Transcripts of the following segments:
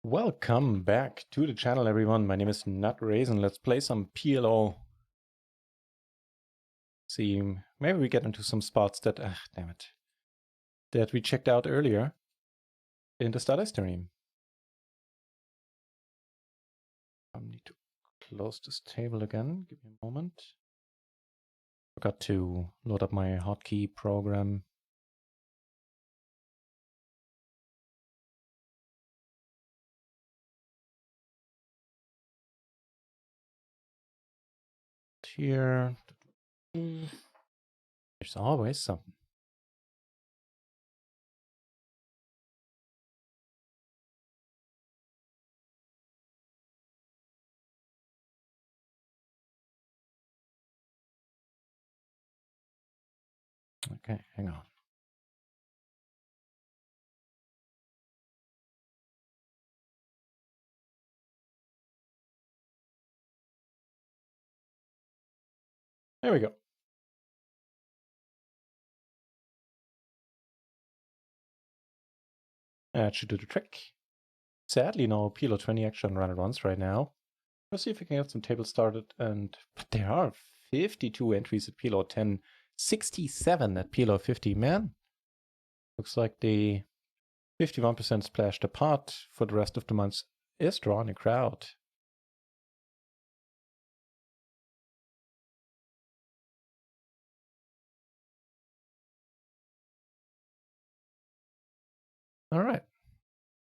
Welcome back to the channel, everyone. My name is NutRaisin. Let's play some PLO. See, maybe we get into some spots that, damn it, that we checked out earlier in the study stream. I need to close this table again. Give me a moment. Forgot to load up my hotkey program. Here, there's always something. Okay, hang on. There we go. That should do the trick. Sadly, no PLO 20 action run at once right now. Let's see if we can get some tables started. But there are 52 entries at PLO 10, 67 at PLO 50. Man, looks like the 51% splashed apart for the rest of the month is drawing a crowd. All right.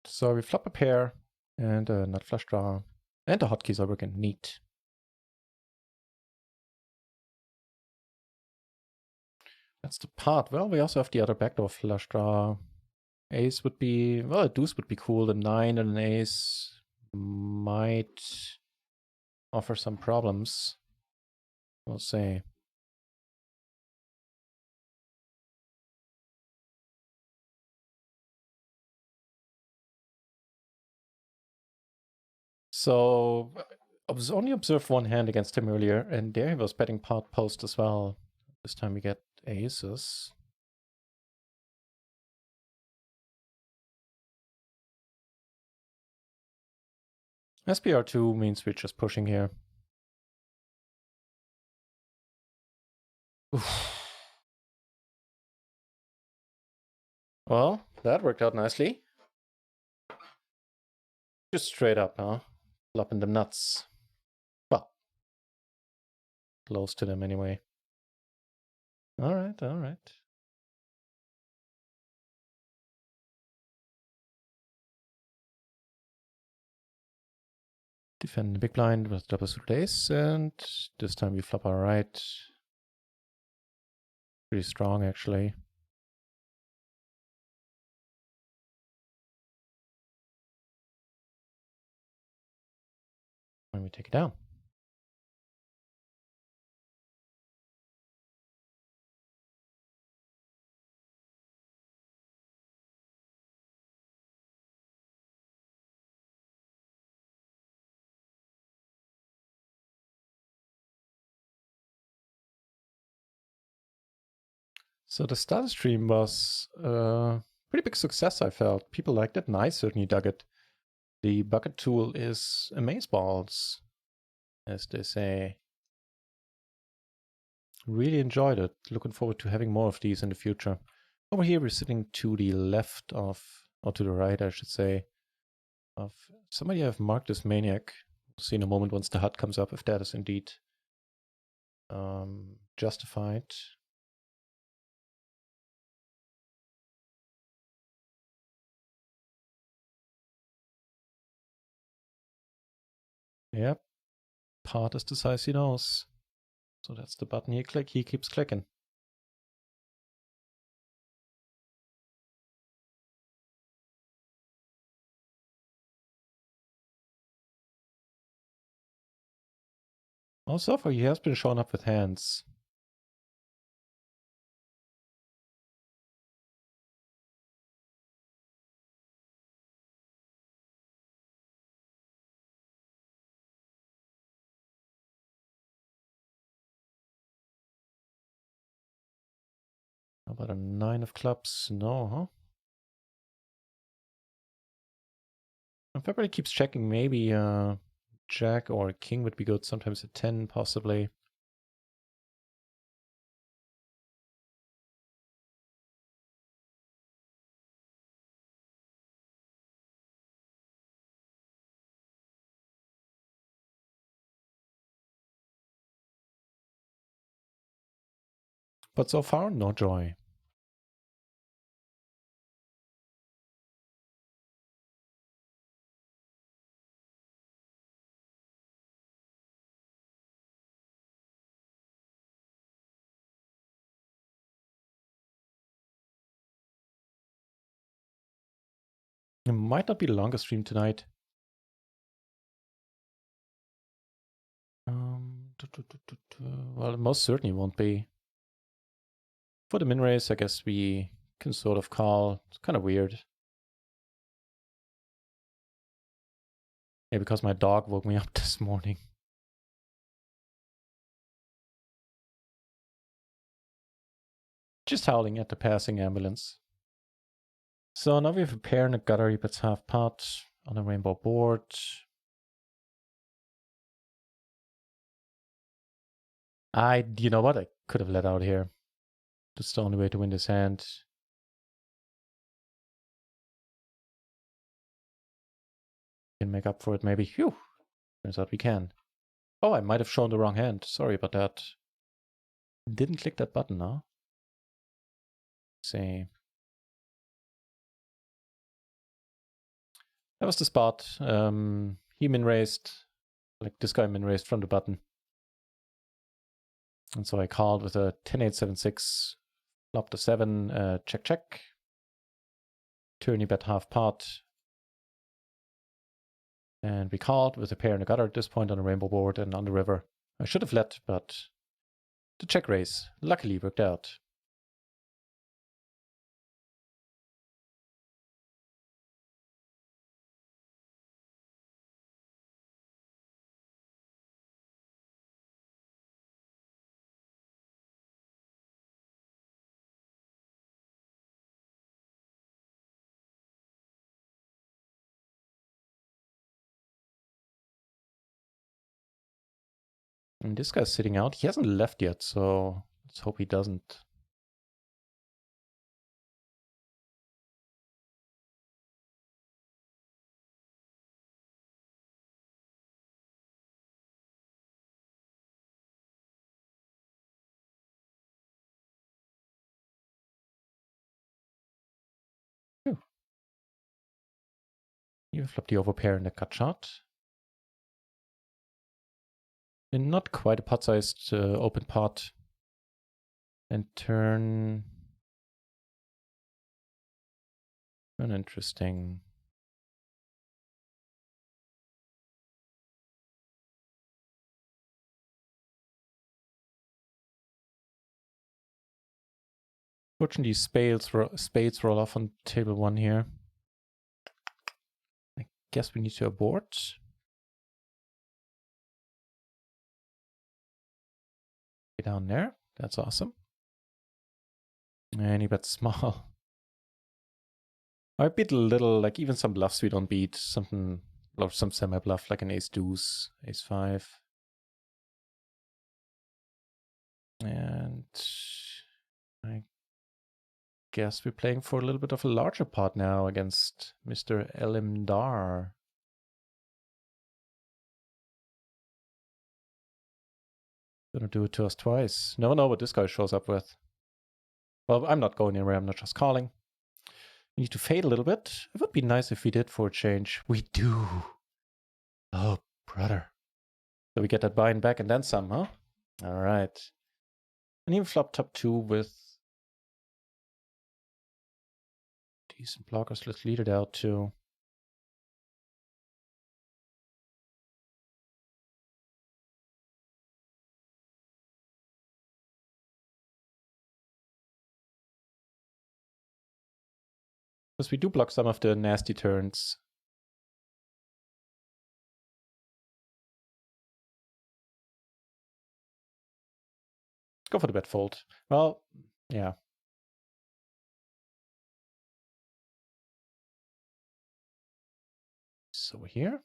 So we flop a pair and a nut flush draw, and the hotkeys are working neat. That's the part. Well, we also have the other backdoor flush draw. Ace would be, well, a deuce would be cool. The 9 and an ace might offer some problems. We'll see. So I was only observed one hand against him earlier, and there he was betting pot post as well. This time we get aces. SPR2 means we're just pushing here. Oof. Well, that worked out nicely. Just straight up, huh? Flopping them nuts. Well, close to them anyway. All right, all right. Defend the big blind with double suited ace, and this time we flop our right. Pretty strong, actually. And we take it down. So the starter stream was a pretty big success, I felt. People liked it, and I certainly dug it. The bucket tool is amazeballs, as they say. Really enjoyed it. Looking forward to having more of these in the future. Over here we're sitting to the left of, or to the right I should say, of somebody I've marked as Maniac. We'll see in a moment once the HUD comes up if that is indeed justified. Yep, part is the size he knows. So that's the button he keeps clicking. Oh, so far he has been showing up with hands. How about a 9 of clubs? No, huh? If everybody keeps checking, maybe Jack or King would be good. Sometimes a 10, possibly. But so far, no joy. It might not be the longest stream tonight. Well, it most certainly won't be. For the min race, I guess we can sort of call. It's kind of weird. Yeah, because my dog woke me up this morning. Just howling at the passing ambulance. So now we have a pair and a gutter. He puts half pot on a rainbow board. You know what? I could have let out here. That's the only way to win this hand. Can make up for it maybe. Phew. Turns out we can. Oh, I might have shown the wrong hand. Sorry about that. Didn't click that button, huh? See. That was the spot. He min raised. Like this guy min raised from the button. And so I called with a 10-8-7-6. Flop the 7. Check, check. Turn you bet half pot. And we called with a pair and a gutter at this point on a rainbow board and on the river. I should have let, but the check raise luckily worked out. And this guy's sitting out. He hasn't left yet, so let's hope he doesn't. Phew. You flop the overpair and the cut shot. And not quite a pot-sized open pot. And turn interesting. Fortunately, spades roll off on table 1 here. I guess we need to abort. Get down there. That's awesome. And he bets small. I beat a little, like even some bluffs we don't beat. Something, or some semi-bluff, like an ace-deuce, ace-5. And I guess we're playing for a little bit of a larger pot now against Mr. Elimdar. Gonna do it to us twice. Never know what this guy shows up with. Well, I'm not going anywhere. I'm not just calling. We need to fade a little bit. It would be nice if we did for a change. We do. Oh, brother. So we get that buy-in back and then some, huh? All right. And even flop top 2 with decent blockers. Let's lead it out too. Because we do block some of the nasty turns. Go for the bet fold. Well, yeah. ace over here.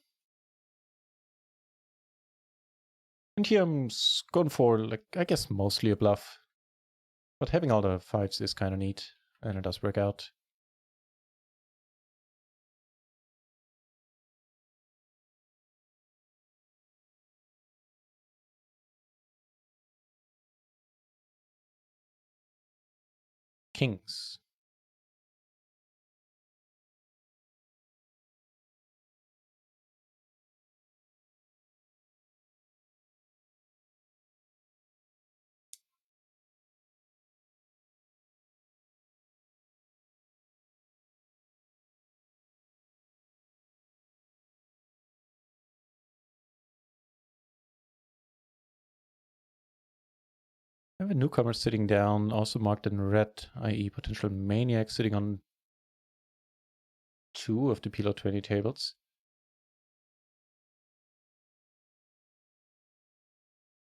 And here I'm going for, like, I guess mostly a bluff. But having all the fives is kind of neat, and it does work out. Kings. I have a newcomer sitting down, also marked in red, i.e. potential maniac sitting on 2 of the PLO 20 tables.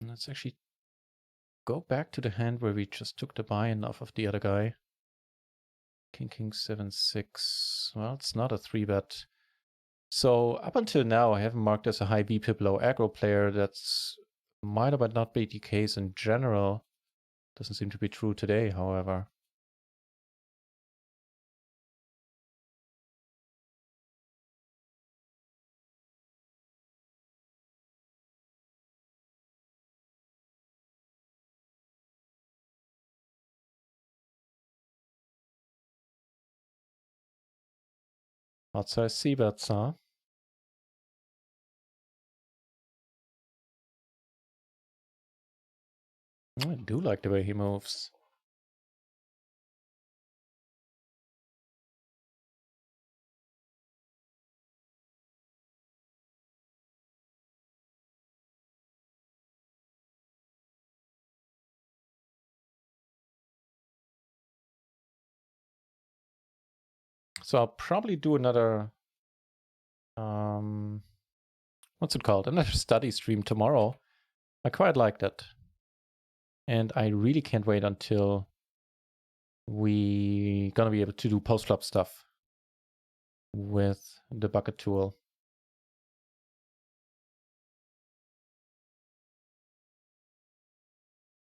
And let's actually go back to the hand where we just took the buy-in off of the other guy. King, king, 7, 6. Well, it's not a 3-bet. So up until now, I haven't marked as a high VPIP low aggro player. That's might or might not be the case in general. Doesn't seem to be true today, however. Outside C-bets, huh? I do like the way he moves. So I'll probably do another, what's it called? Another study stream tomorrow. I quite like that. And I really can't wait until we gonna be able to do post-flop stuff with the bucket tool.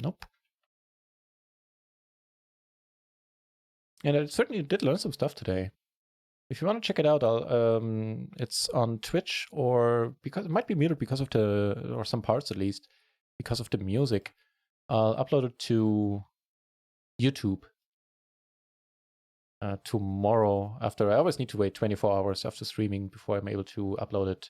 Nope. And I certainly did learn some stuff today. If you want to check it out, it's on Twitch, or because it might be muted because of the, or some parts at least, because of the music. I'll upload it to YouTube tomorrow after. I always need to wait 24 hours after streaming before I'm able to upload it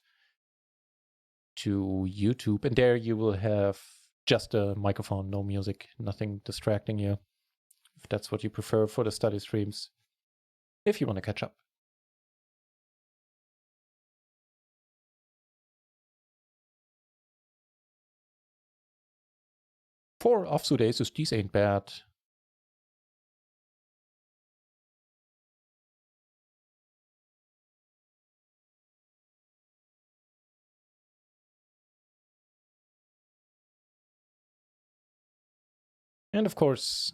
to YouTube. And there you will have just a microphone, no music, nothing distracting you, if that's what you prefer for the study streams, if you want to catch up. For offsuit aces, these ain't bad. And of course,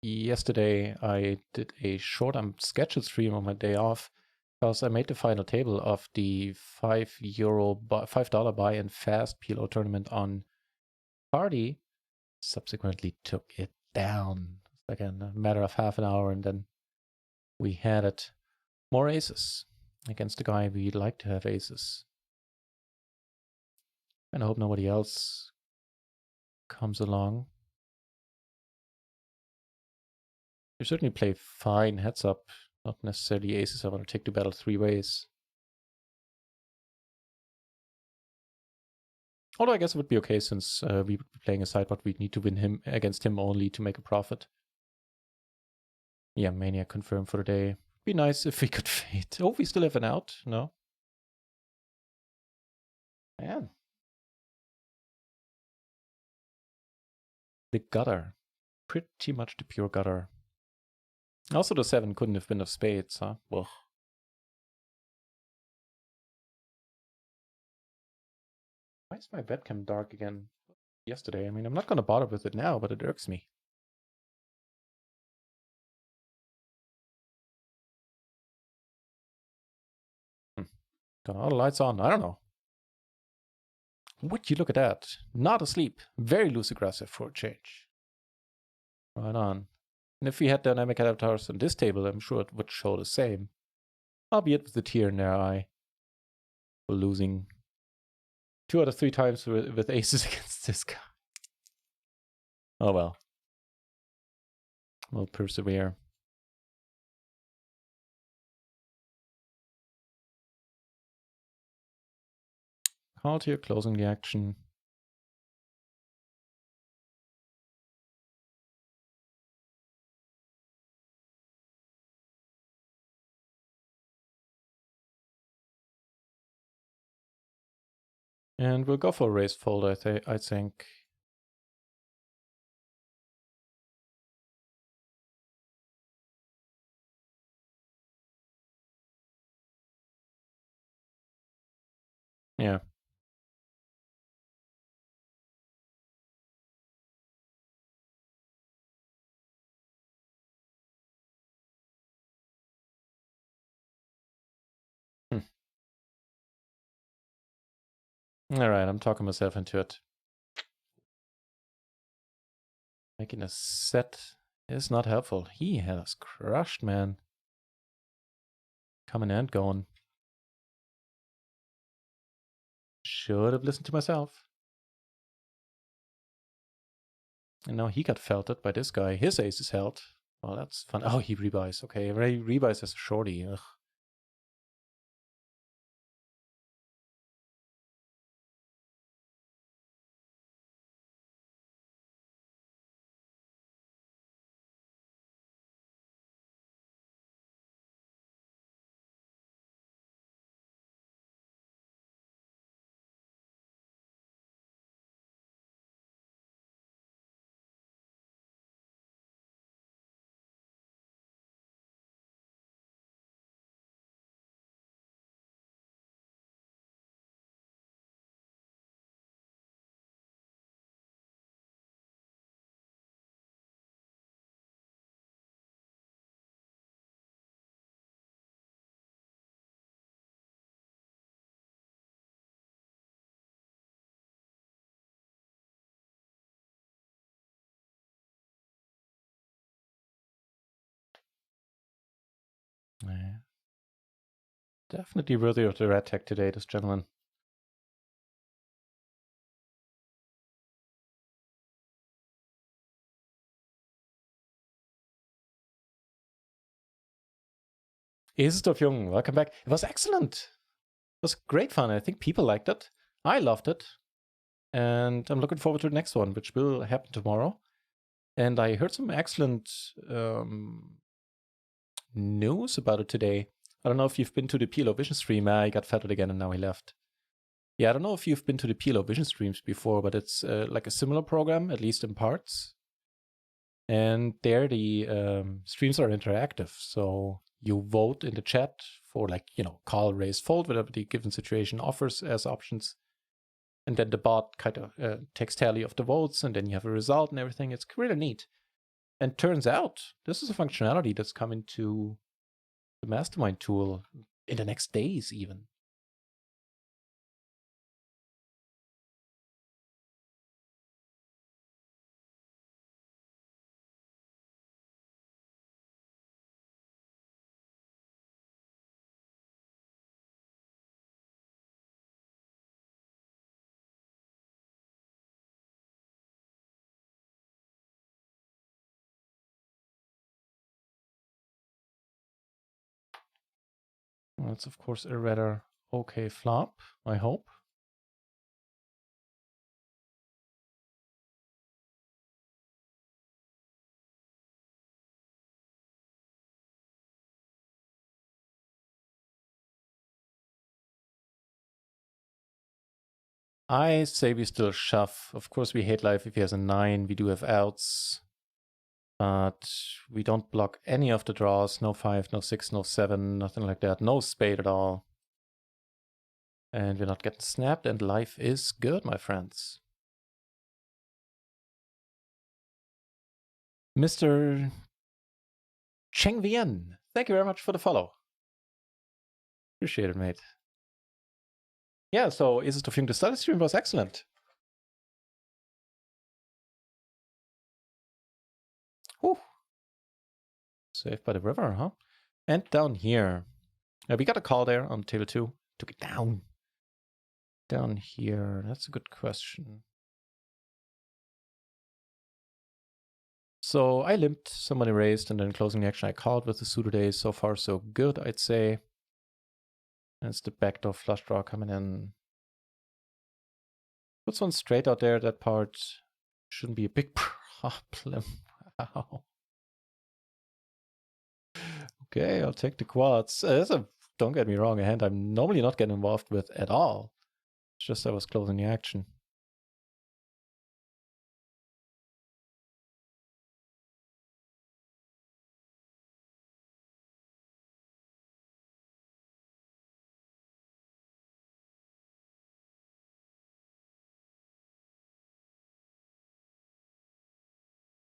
yesterday I did a short scheduled stream on my day off because I made the final table of the $5 buy and fast PLO tournament on Party. Subsequently took it down. It's like a matter of half an hour, and then we had it. More aces against the guy we'd like to have aces. And I hope nobody else comes along. You certainly play fine heads up, not necessarily aces I want to take to battle 3 ways. Although I guess it would be okay since we would be playing a side, but we'd need to win him against him only to make a profit. Yeah, Mania confirmed for the day. Be nice if we could fade. Oh, we still have an out? No? Man. The gutter. Pretty much the pure gutter. Also, the 7 couldn't have been of spades, huh? Ugh. Why is my webcam dark again? Yesterday. I mean, I'm not going to bother with it now, but it irks me. Got all the lights on. I don't know. Would you look at that? Not asleep. Very loose aggressive for a change. Right on. And if we had dynamic avatars on this table, I'm sure it would show the same. Albeit with the tear in their eye. For losing 2 out of 3 times with aces against this guy. Oh well. We'll persevere. Called here, closing the action. And we'll go for a raise fold, I think. Yeah. Alright, I'm talking myself into it. Making a set is not helpful. He has crushed, man. Coming and going. Should have listened to myself. And now he got felted by this guy. His ace is held. Well, that's fun. Oh, he rebuys. Okay, he rebuys as a shorty. Ugh. Yeah. Definitely worthy of the red tech today, this gentleman. Aces of Jung, welcome back. It was excellent. It was great fun. I think people liked it. I loved it. And I'm looking forward to the next one, which will happen tomorrow. And I heard some excellent news about it today. I don't know if you've been to the PLO Vision stream. He got fettered again and now he left. Yeah, I don't know if you've been to the PLO Vision streams before, but it's like a similar program, at least in parts. And there the streams are interactive. So you vote in the chat for call, raise, fold, whatever the given situation offers as options. And then the bot kind of takes tally of the votes, and then you have a result and everything. It's really neat. And turns out this is a functionality that's coming to the Mastermind tool in the next days even. That's, of course, a rather okay flop, I hope. I say we still shove. Of course, we hate life if he has a 9. We do have outs. But we don't block any of the draws. No 5, no 6, no 7, nothing like that. No spade at all. And we're not getting snapped, and life is good, my friends. Mr. Cheng Vien, thank you very much for the follow. Appreciate it, mate. Yeah, so Is es Verfügung, the study stream was excellent. Whew. Saved by the river, huh? And down here. We got a call there on table 2. Took it down. Down here. That's a good question. So I limped, somebody raised, and then closing the action I called with the pseudo days. So far, so good, I'd say. That's the backdoor flush draw coming in. Puts one straight out there. That part shouldn't be a big problem. Wow. Okay, I'll take the quads. Don't get me wrong, a hand I'm normally not getting involved with at all. It's just I was closing the action.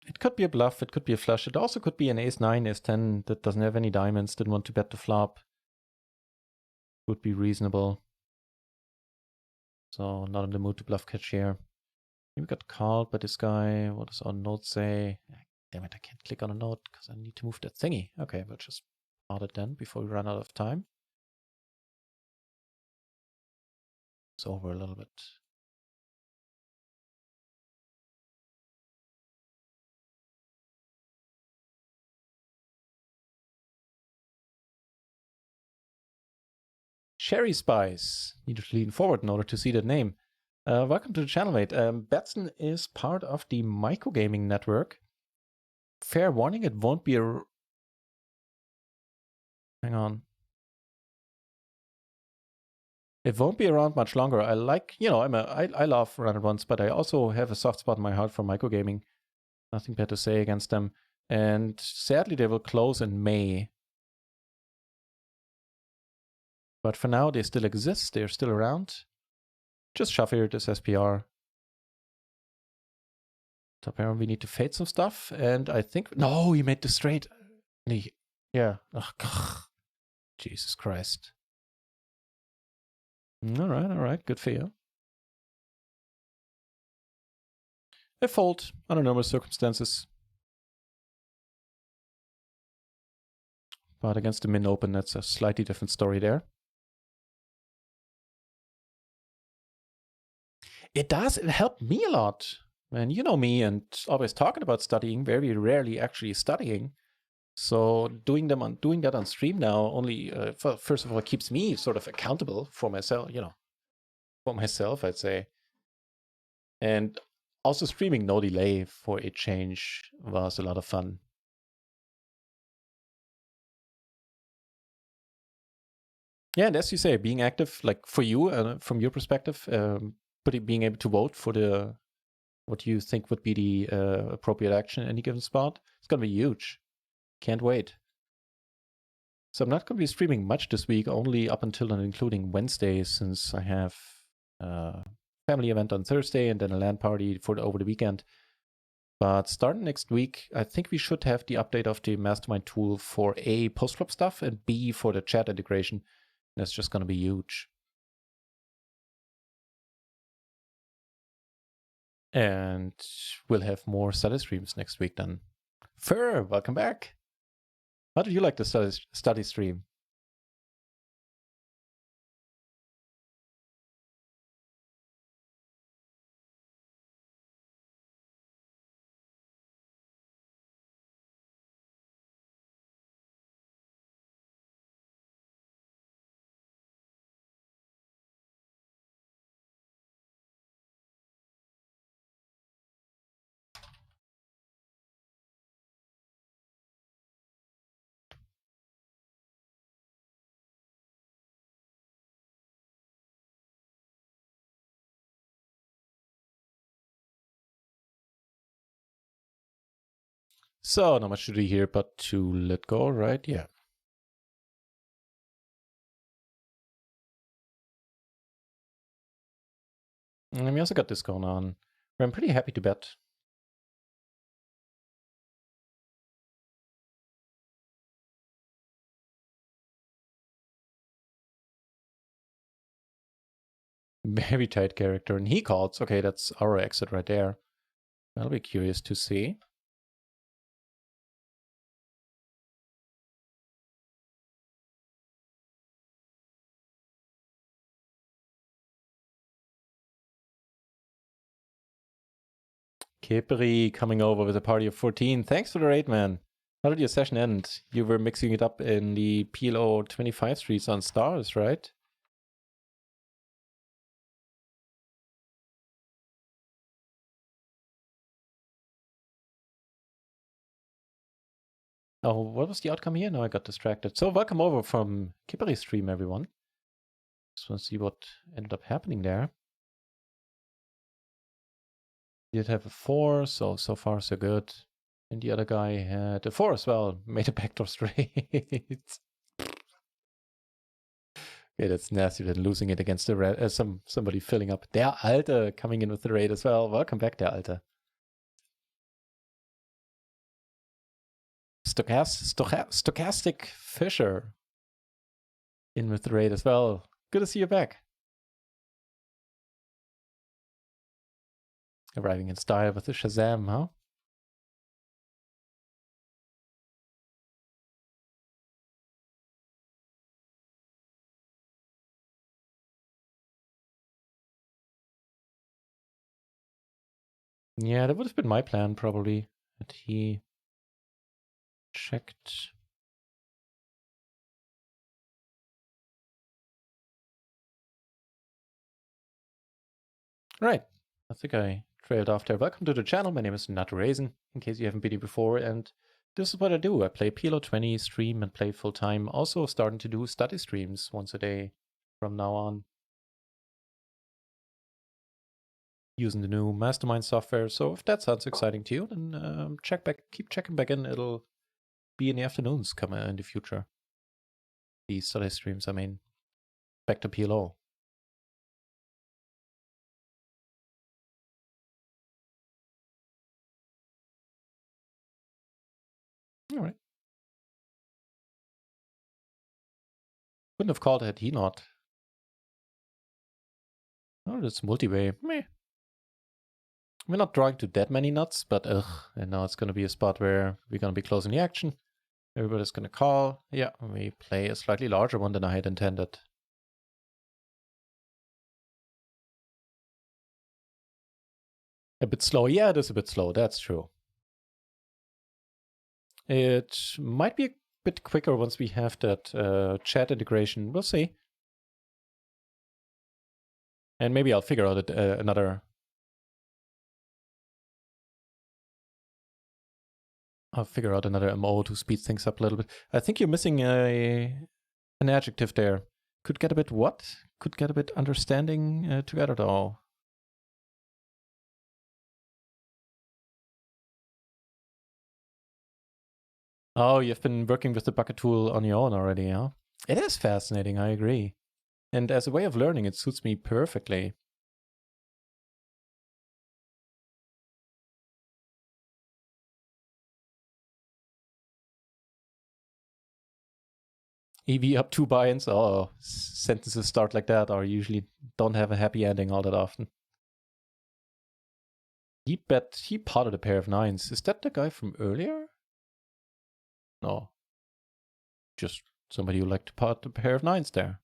It could be a bluff, it could be a flush. It also could be an ace-9, ace-10 that doesn't have any diamonds, didn't want to bet the flop. Would be reasonable. So not in the mood to bluff catch here. We got called by this guy. What does our note say? Damn it, I can't click on a note because I need to move that thingy. Okay, we'll just pause it then before we run out of time. It's over a little bit. Cherry Spice. Need to lean forward in order to see that name. Welcome to the channel, mate. Batson is part of the Micro Gaming Network. Fair warning, it won't be a... Hang on. It won't be around much longer. I like, you know, I love Run It Once, but I also have a soft spot in my heart for Micro Gaming. Nothing bad to say against them. And sadly, they will close in May. But for now, they still exist. They're still around. Just shuffle this SPR. Top pair, we need to fade some stuff. And I think... No, he made the straight. Yeah. Oh, Jesus Christ. All right. Good for you. A fold under normal circumstances. But against the min open, that's a slightly different story there. It does. It helped me a lot. And you know me and always talking about studying, very rarely actually studying. So doing that on stream now only, first of all, keeps me sort of accountable for myself, you know, for myself, I'd say. And also streaming no delay for a change was a lot of fun. Yeah, and as you say, being active, like for you, from your perspective, being able to vote for what you think would be the appropriate action in any given spot, it's going to be huge. Can't wait. So I'm not going to be streaming much this week, only up until and including Wednesday, since I have a family event on Thursday and then a LAN party over the weekend. But starting next week, I think we should have the update of the mastermind tool for A, post-flop stuff, and B, for the chat integration. That's just going to be huge. And we'll have more study streams next week then. Fur, welcome back. How did you like the study stream? So, not much to do here but to let go, right? Yeah. And we also got this going on, where I'm pretty happy to bet. Very tight character. And he calls. Okay, that's our exit right there. I'll be curious to see. Kipri coming over with a party of 14. Thanks for the raid, man. How did your session end? You were mixing it up in the PLO 25 streets on stars, right? Oh, what was the outcome here? No, I got distracted. So welcome over from Kiperi's stream, everyone. Just want to see what ended up happening there. He did have a 4, so far so good. And the other guy had a 4 as well. Made a backdoor straight. Okay, that's nasty than losing it against the red, somebody filling up. Der Alte coming in with the raid as well. Welcome back, Der Alte. Stochastic Fisher in with the raid as well. Good to see you back. Arriving in style with the Shazam, huh? Yeah, that would have been my plan probably. That he checked. Right. I think I trailed off there. Welcome to the channel. My name is NutRaisin, in case you haven't been here before. And this is what I do. I play PLO 20, stream, and play full time. Also starting to do study streams once a day from now on. Using the new Mastermind software. So if that sounds exciting to you, then keep checking back in. It'll be in the afternoons coming in the future. These study streams, I mean. Back to PLO. All right. Wouldn't have called it had he not. Oh, that's multi-way. Meh. We're not drawing to that many nuts, but and now it's going to be a spot where we're going to be closing the action. Everybody's going to call. Yeah, we play a slightly larger one than I had intended. A bit slow. Yeah, it is a bit slow. That's true. It might be a bit quicker once we have that chat integration. We'll see. And maybe I'll figure out another... I'll figure out another MO to speed things up a little bit. I think you're missing an adjective there. Could get a bit what? Could get a bit understanding together though. Oh, you've been working with the bucket tool on your own already, huh? It is fascinating, I agree. And as a way of learning, it suits me perfectly. EV up 2 binds. Oh, sentences start like that or usually don't have a happy ending all that often. He potted a pair of 9s. Is that the guy from earlier? No. Just somebody who liked to pot a pair of 9s there.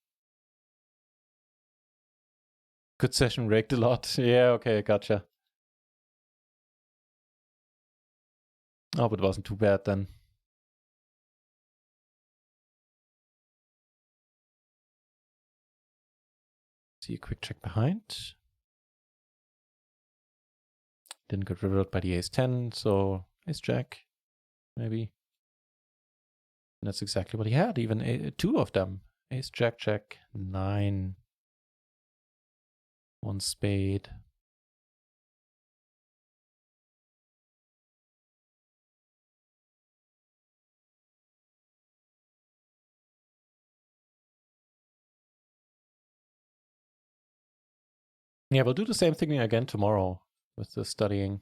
Good session, raked a lot. Yeah, okay, gotcha. Oh, but it wasn't too bad then. See a quick check behind. Didn't get rivered by the ace-10, so ace-jack, maybe. And that's exactly what he had, even 2 of them. Ace-jack, jack, 9. 1 spade. Yeah, we'll do the same thing again tomorrow with the studying.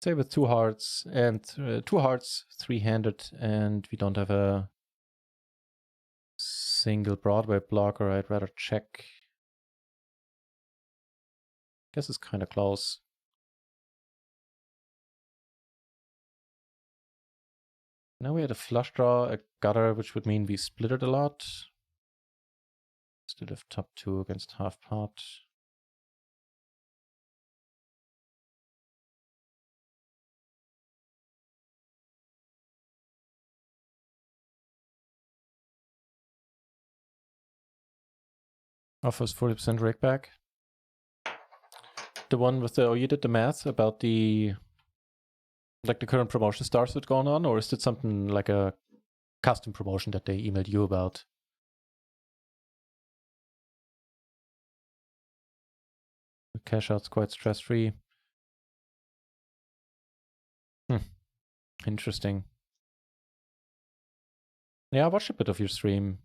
Stay with 2 hearts and 2 hearts, 3-handed, and we don't have a single Broadway blocker. I'd rather check. Guess it's kind of close. Now we had a flush draw, a gutter, which would mean we split it a lot. Still have top 2 against half pot. Offers 40% rake back. The one with the, oh, you did the math about the, like the current promotion stars that's going on, or is it something like a custom promotion that they emailed you about? The cash out's quite stress-free. Interesting. Yeah, I watched a bit of your stream.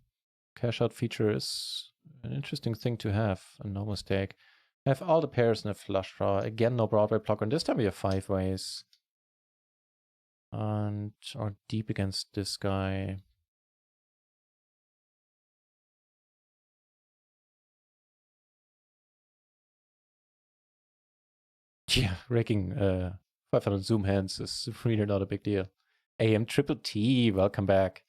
Cash out feature is an interesting thing to have, and no mistake. I have all the pairs in a flush draw. Again, no Broadway blocker, and this time we have 5 ways. And are deep against this guy. Yeah, raking 500 zoom hands is really not a big deal. AM Triple T, welcome back.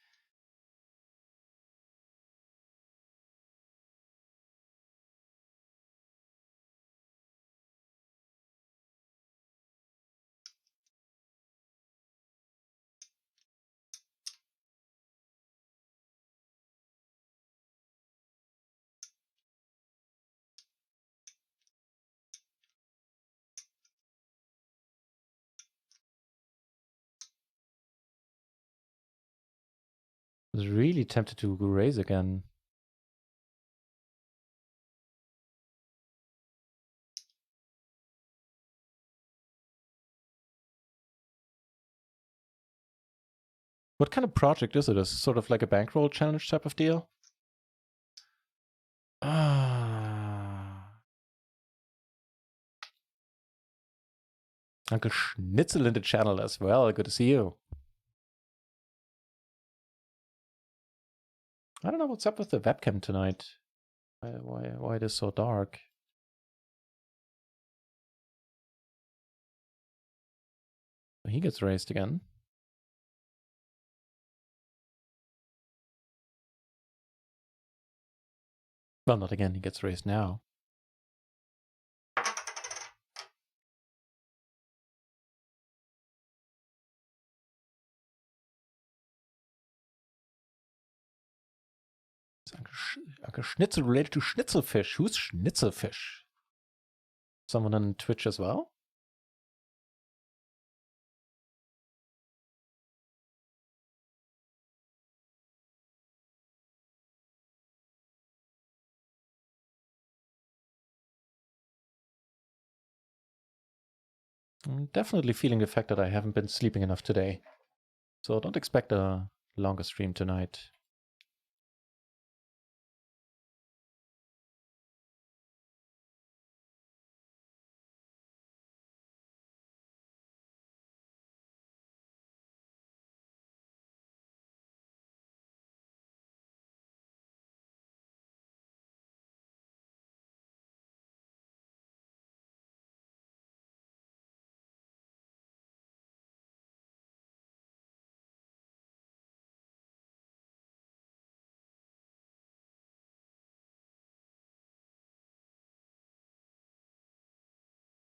I was really tempted to raise again. What kind of project is it? Is it sort of like a bankroll challenge type of deal? Uncle Schnitzel in the channel as well. Good to see you. I don't know what's up with the webcam tonight. Why it is so dark. He gets raised again. Well, not again. He gets raised now. Is Uncle Schnitzel related to Schnitzelfish? Who's Schnitzelfish? Someone on Twitch as well? I'm definitely feeling the fact that I haven't been sleeping enough today. So don't expect a longer stream tonight.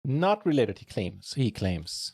Not related, he claims. He claims.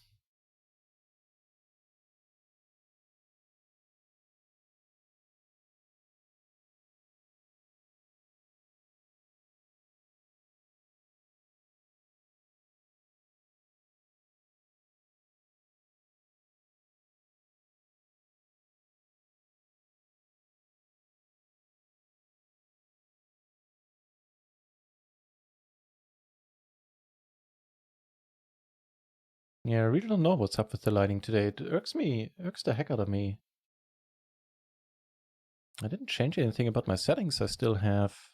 Yeah, I really don't know what's up with the lighting today. It irks the heck out of me. I didn't change anything about my settings. I have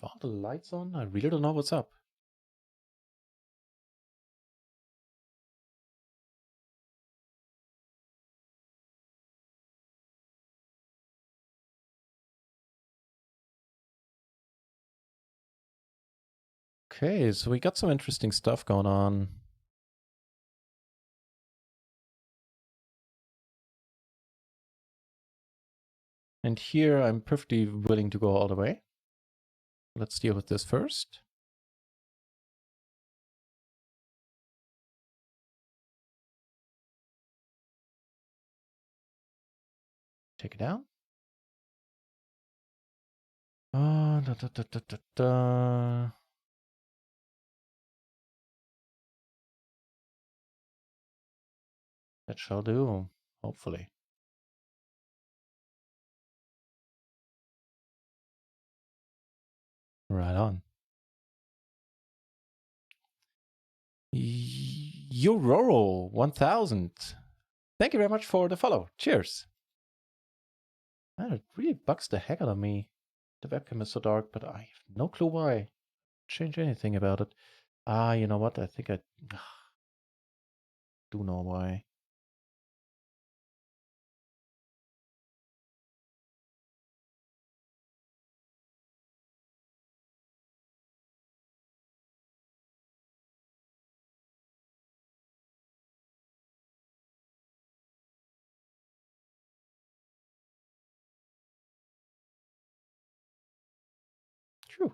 all the lights on. I really don't know what's up. Okay, so we got some interesting stuff going on. And here I'm perfectly willing to go all the way. Let's deal with this first. Take it down. Da, da, da, da, da, da. That shall do, hopefully. Right on. Euroro 1000. Thank you very much for the follow. Cheers. Man, it really bugs the heck out of me. The webcam is so dark, but I have no clue why. Change anything about it. Ah, you know what? I think I do know why. True.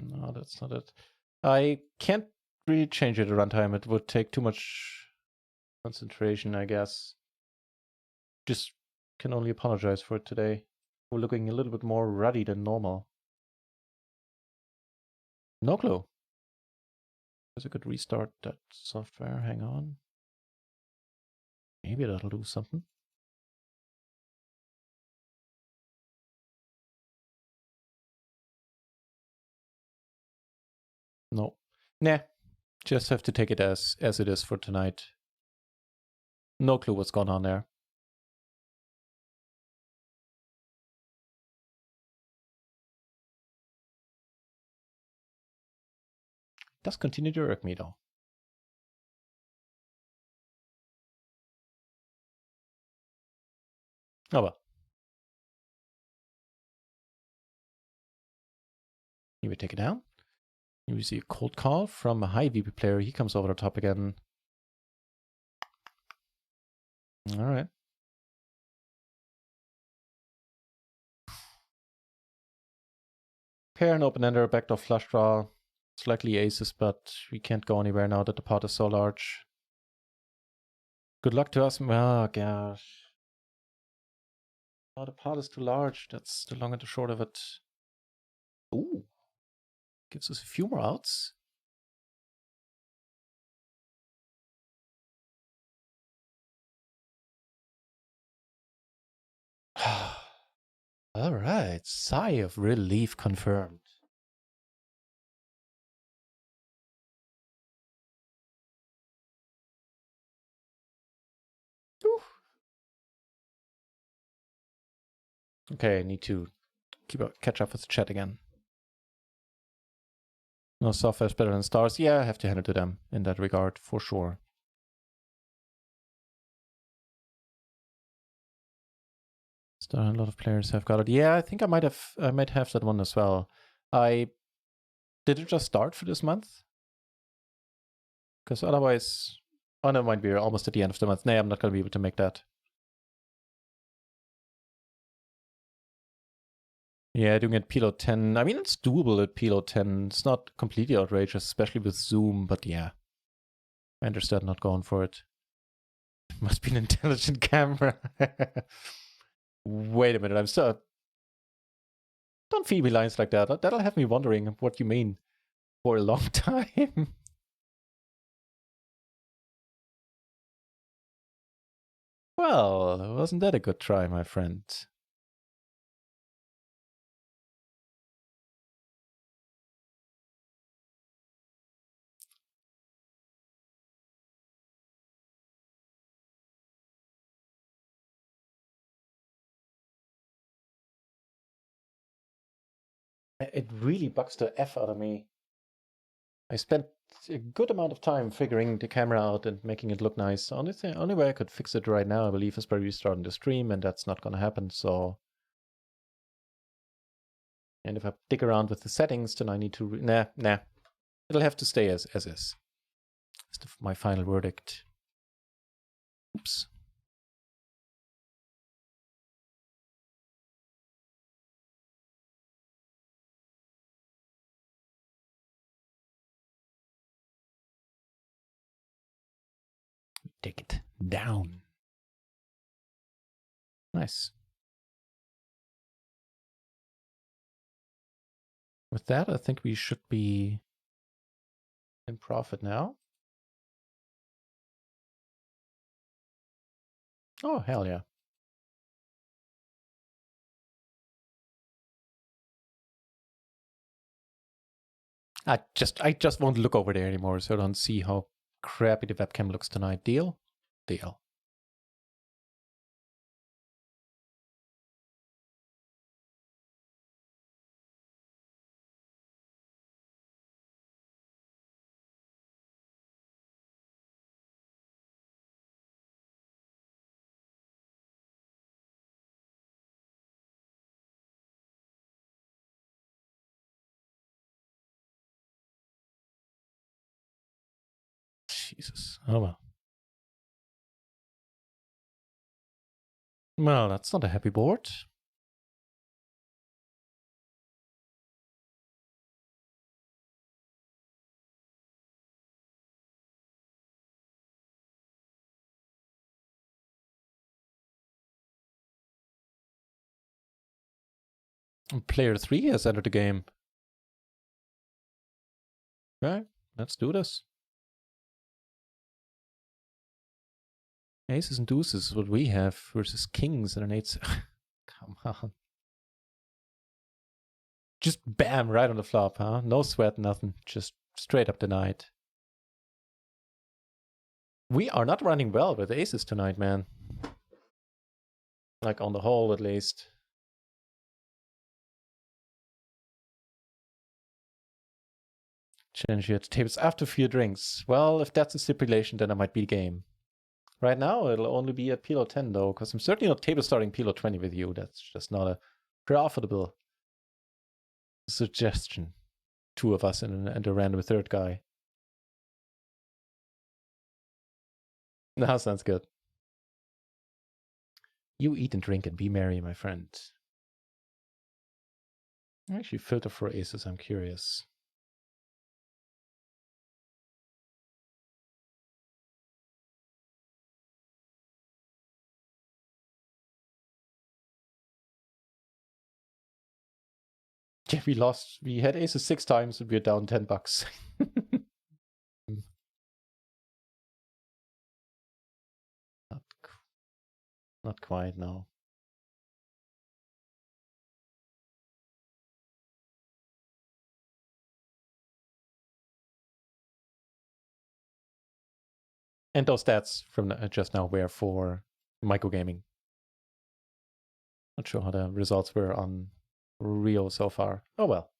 No, that's not it. I can't really change it at runtime. It would take too much concentration, I guess. Just can only apologize for it today. We're looking a little bit more ruddy than normal. No clue. Guess I could restart that software. Hang on. Maybe that'll do something. No. Nah. Just have to take it as it is for tonight. No clue what's going on there. Does continue to irk me though. Oh well. You would take it down. You see a cold call from a high VP player. He comes over the top again. All right. Pair and open-ender, backdoor flush draw. It's likely aces, but we can't go anywhere now that the pot is so large. Good luck to us. Oh, gosh. Oh, the pot is too large. That's the long and the short of it. Ooh. Gives us a few more outs. All right. Sigh of relief confirmed. Ooh. Okay, I need to catch up with the chat again. No software is better than stars. Yeah, I have to hand it to them in that regard, for sure. Star, a lot of players have got it. Yeah, I think I might have that one as well. Did it just start for this month? Because otherwise, oh no, might be almost at the end of the month. No, I'm not going to be able to make that. Yeah, doing it PLO 10. I mean, it's doable at PLO 10. It's not completely outrageous, especially with Zoom, but yeah. I understand not going for it. Must be an intelligent camera. Wait a minute, I'm still... Don't feed me lines like that. That'll have me wondering what you mean for a long time. Well, wasn't that a good try, my friend? It really bugs the F out of me. I spent a good amount of time figuring the camera out and making it look nice. Only way I could fix it right now, I believe, is by restarting the stream, and that's not gonna happen. So, and if I dig around with the settings, then I need to nah. It'll have to stay as is. That's my final verdict. Oops. Take it down. Nice. With that, I think we should be in profit now. Oh, hell yeah. I just won't look over there anymore, so I don't see how crappy the webcam looks tonight. Deal? Deal. Jesus. Oh well. Well, that's not a happy board. And player 3 has entered the game. Okay, let's do this. Aces and deuces is what we have versus kings and an eight. Come on. Just bam, right on the flop, huh? No sweat, nothing. Just straight up denied. We are not running well with aces tonight, man. Like on the whole, at least. Change your tables after 4 drinks. Well, if that's a stipulation, then I might be game. Right now, it'll only be at PLO 10, though, because I'm certainly not table starting PLO 20 with you. That's just not a profitable suggestion. 2 of us and a random third guy. Now sounds good. You eat and drink and be merry, my friend. I actually filter for aces, I'm curious. Yeah, we lost. We had aces 6 times and we're down $10. Not quite, no. And those stats from just now were for microgaming. Not sure how the results were on RIO so far. Oh well.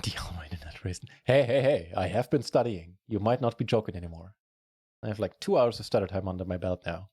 The almighty NutRaisin. Hey, I have been studying. You might not be joking anymore. I have like 2 hours of study time under my belt now.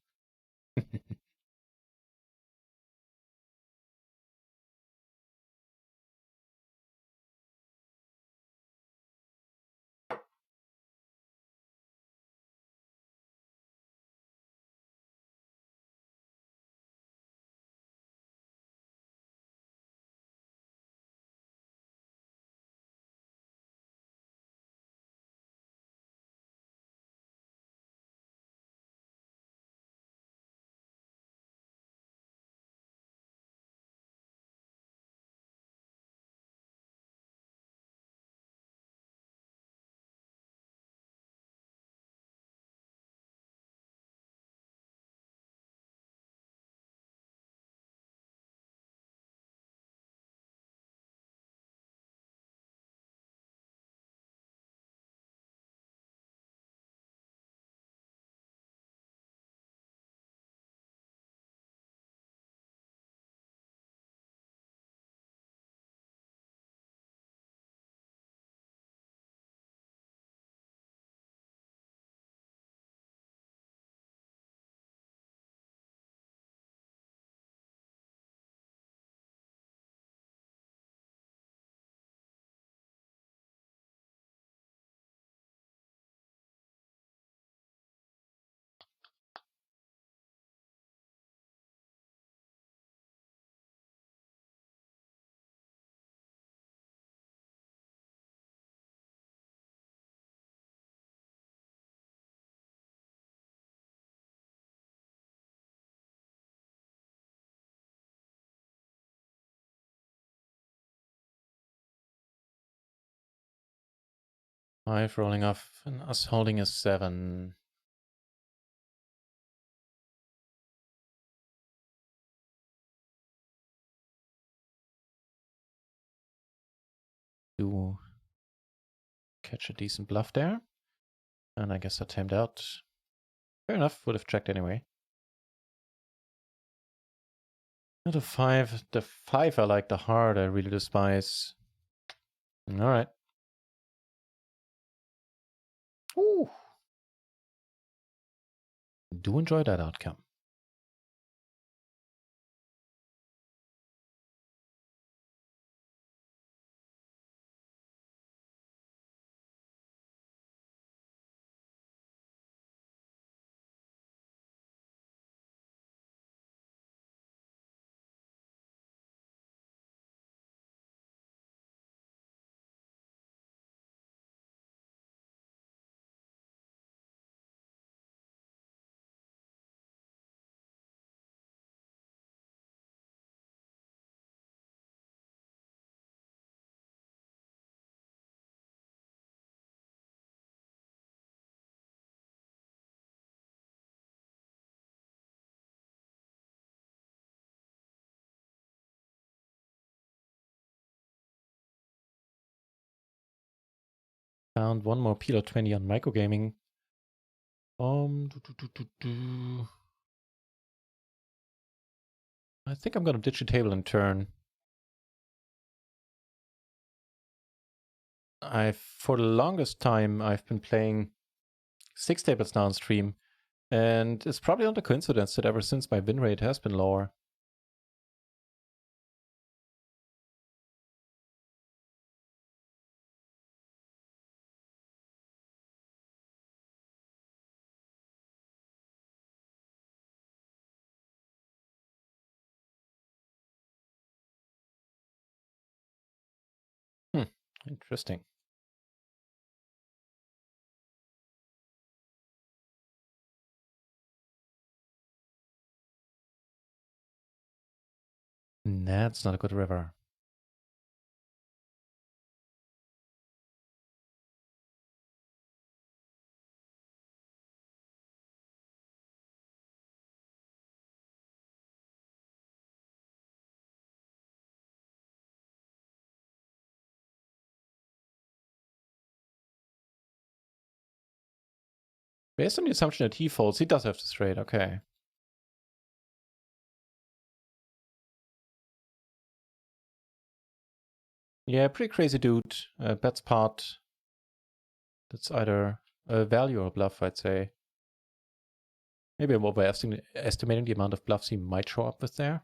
5 rolling off and us holding a 7. Do catch a decent bluff there. And I guess I timed out. Fair enough, would have checked anyway. Not a 5. The 5 I like, the heart I really despise. Alright. Ooh. Do enjoy that outcome. Found one more PLO 20 on microgaming. I think I'm gonna ditch a table and turn. For the longest time, I've been playing 6 tables downstream, and it's probably not a coincidence that ever since my win rate has been lower. Interesting. That's not a good river. Based on the assumption that he folds, he does have to straight. Okay. Yeah, pretty crazy dude. Bets part. That's either a value or a bluff, I'd say. Maybe I'm overestimating the amount of bluffs he might show up with there.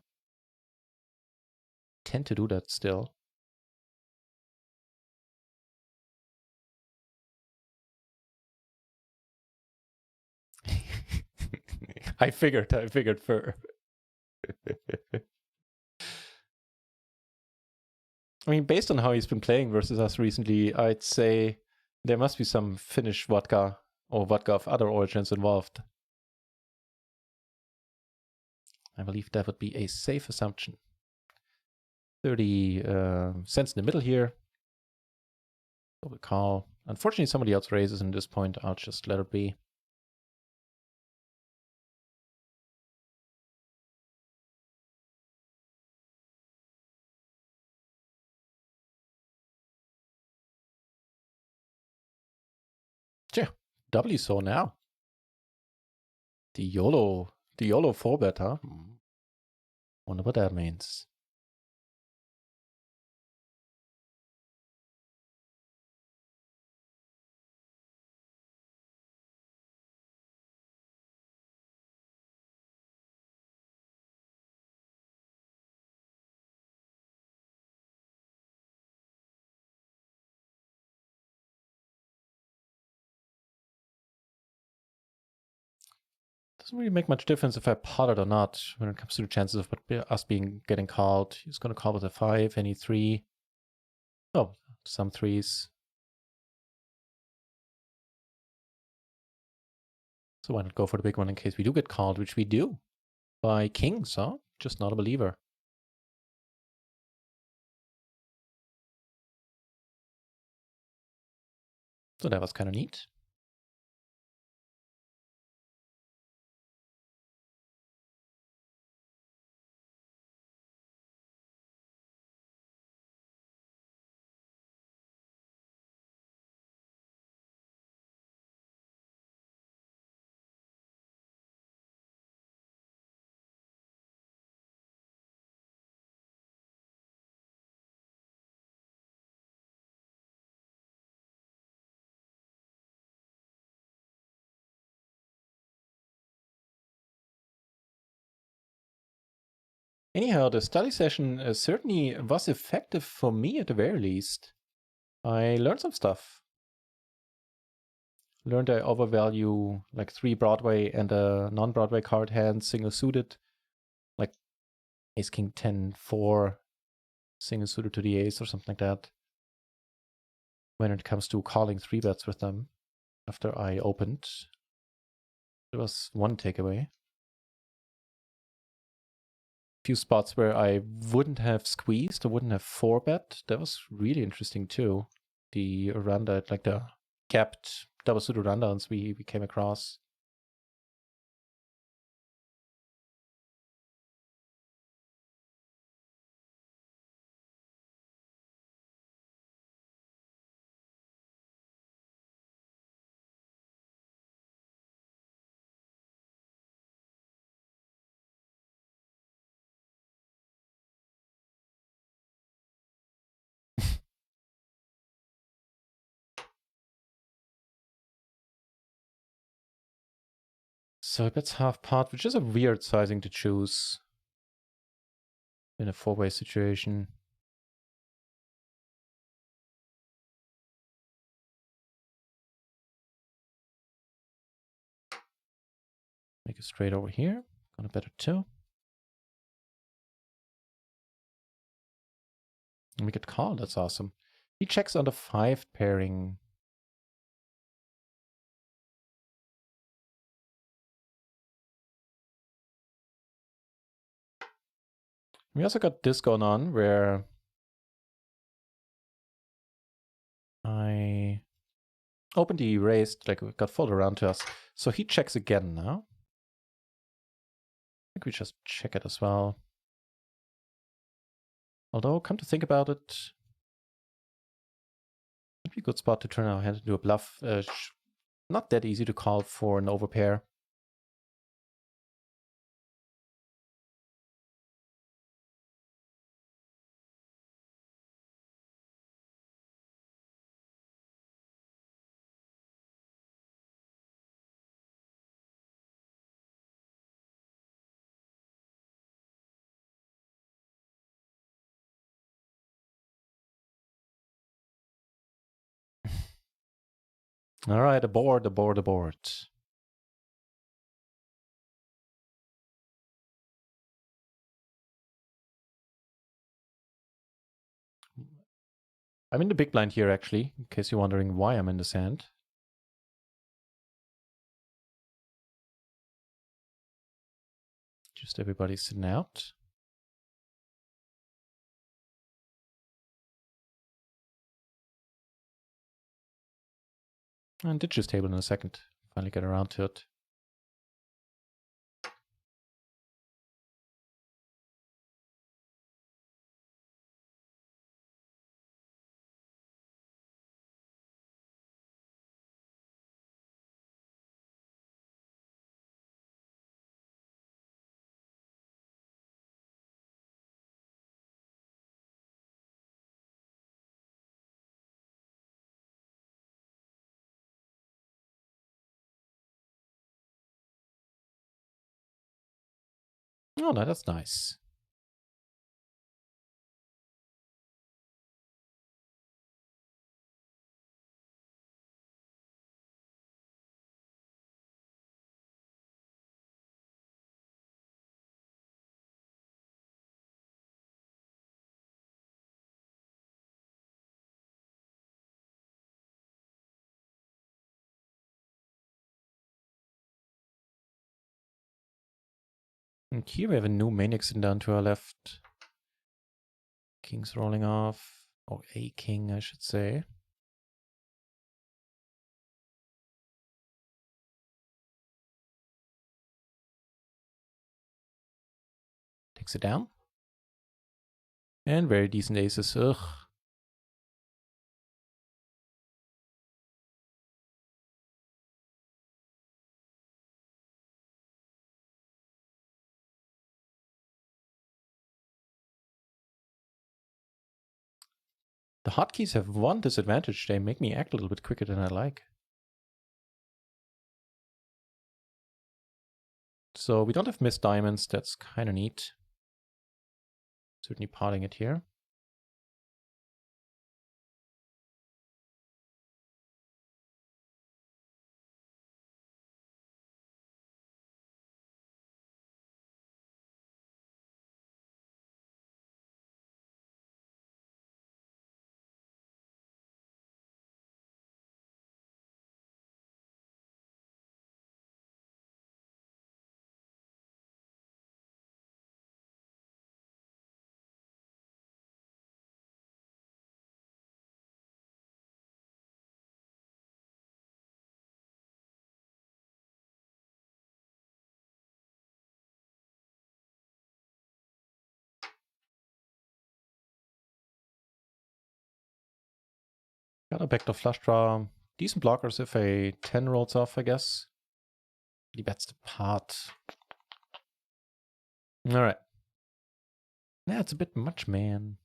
Tend to do that still. I figured for. I mean, based on how he's been playing versus us recently, I'd say there must be some Finnish vodka or vodka of other origins involved. I believe that would be a safe assumption. 30 cents in the middle here. Double call. Unfortunately, somebody else raises in this point. I'll just let it be. Tja, doubly so now. The YOLO 4-bet, huh? Wonder what that means. Doesn't really make much difference if I pot it or not when it comes to the chances of us getting called. He's going to call with a 5, any 3. Oh, some 3s. So why not go for the big one in case we do get called, which we do. By kings, huh? Just not a believer. So that was kind of neat. Anyhow, the study session certainly was effective for me at the very least. I learned some stuff. Learned I overvalue like 3 Broadway and a non-Broadway card hand single suited, like Ace King 10 4 single suited to the ace or something like that. When it comes to calling 3 bets with them after I opened, there was one takeaway. Few spots where I wouldn't have squeezed or wouldn't have 4 bet. That was really interesting too. The rundown, like the capped double suited rundowns we came across. So that's half pot, which is a weird sizing to choose in a 4-way situation. Make it straight over here. Gonna bet it 2. And we get called. That's awesome. He checks on the 5 pairing. We also got this going on where I opened the raised, like it got folded around to us. So he checks again now. I think we just check it as well. Although, come to think about it, it'd be a good spot to turn our hand into a bluff. Not that easy to call for an overpair. All right, aboard. I'm in the big blind here, actually, in case you're wondering why I'm in the sand. Just everybody sitting out. And ditch this table in a second. Finally get around to it. Oh, no, that's nice. And here we have a new maniac sitting down to our left. King's rolling off. Or a king, I should say. Takes it down. And very decent aces. Ugh. The hotkeys have one disadvantage. They make me act a little bit quicker than I like. So we don't have missed diamonds. That's kind of neat. Certainly potting it here. Got a backdoor flush draw. Decent blockers if a 10 rolls off, I guess. He bets the pot. Alright. Yeah, it's a bit much, man.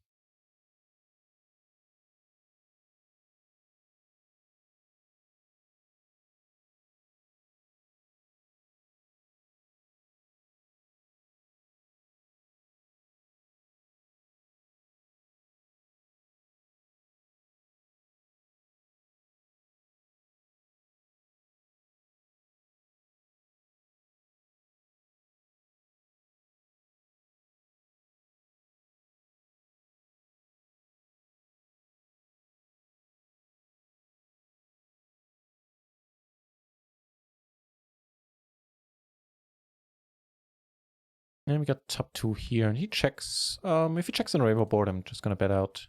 And we got top 2 here, and he checks. If he checks on a rainbow board, I'm just gonna bet out.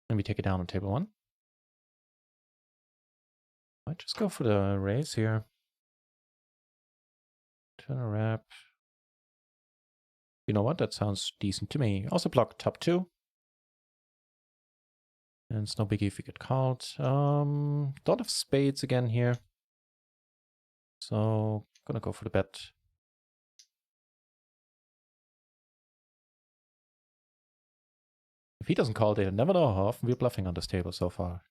And we take it down on table 1. Might just go for the raise here. Turn a wrap. You know what? That sounds decent to me. Also block top 2. And it's no biggie if we get called. Don't have spades again here. So, gonna go for the bet. If he doesn't call, they'll never know how often we're bluffing on this table so far.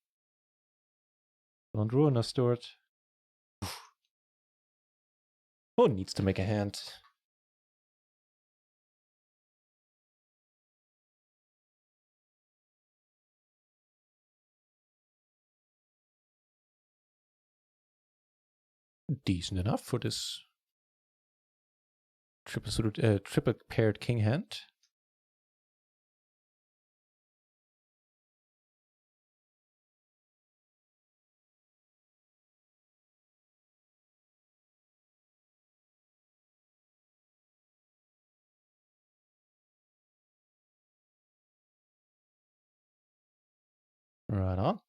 Don't ruin us, Stuart. Who needs to make a hand? Decent enough for this triple paired king hand. Right on.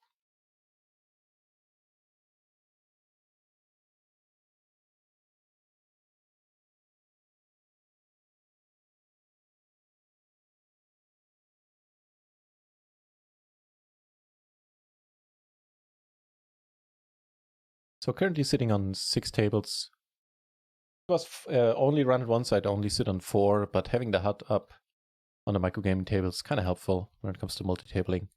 So currently sitting on 6 tables. It was only run it once, I'd only sit on 4, but having the HUD up on the microgaming table is kind of helpful when it comes to multi-tabling.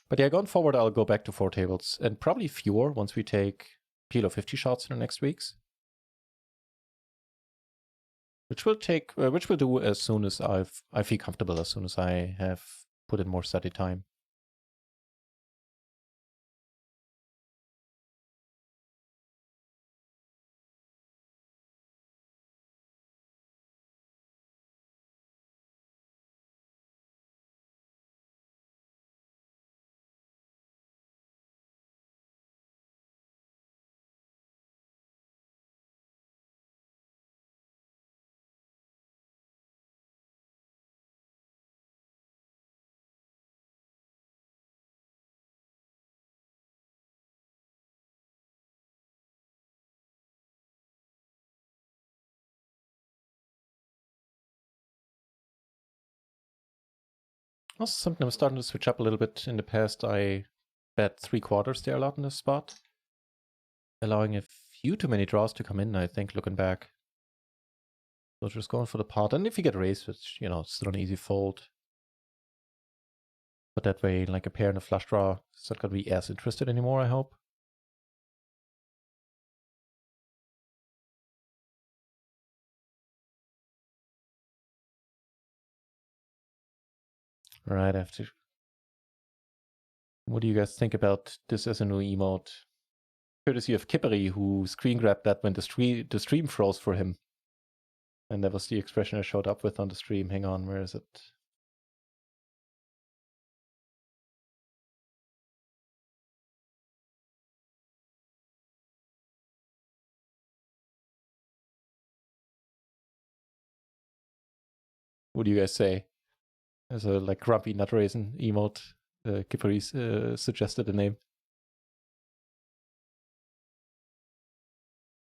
But yeah, going forward, I'll go back to 4 tables, and probably fewer once we take PLO 50 shots in the next weeks. Which we'll do as soon as I feel comfortable, as soon as I have put in more study time. Also something I'm starting to switch up a little bit. In the past, I bet 3/4 there a lot in this spot, allowing a few too many draws to come in, I think, looking back. So just going for the pot. And if you get raised, which, you know, it's still an easy fold. But that way, like a pair and a flush draw, it's not going to be as interested anymore, I hope. Right, I have to. What do you guys think about this as a new emote? Courtesy of Kippery, who screen grabbed that when the stream froze for him. And that was the expression I showed up with on the stream. Hang on, where is it? What do you guys say? As a like grumpy NutRaisin emote, Kippery suggested a name.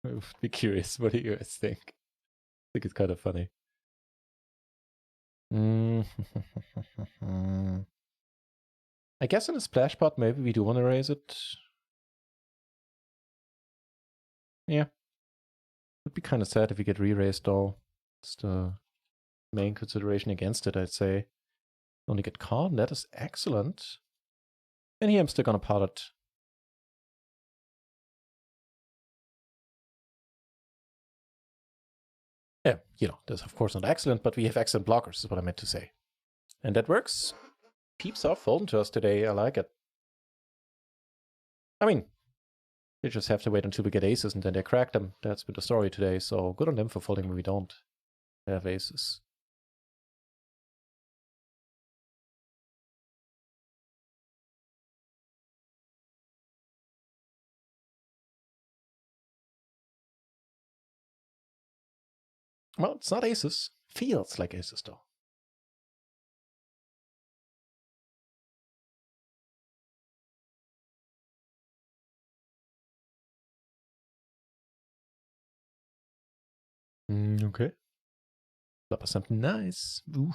I would be curious. What do you guys think? I think it's kind of funny. I guess in a splash pot, maybe we do want to raise it. Yeah. Would be kind of sad if we get re-raised though. It's the main consideration against it, I'd say. Only get called, that is excellent. And here I'm still gonna pot it. Yeah, you know, that's of course not excellent, but we have excellent blockers, is what I meant to say. And that works. Peeps are folding to us today, I like it. I mean, they just have to wait until we get aces and then they crack them. That's been the story today, so good on them for folding when we don't have aces. Well, it's not aces. Feels like aces though. Okay. Flop us something nice. Ooh.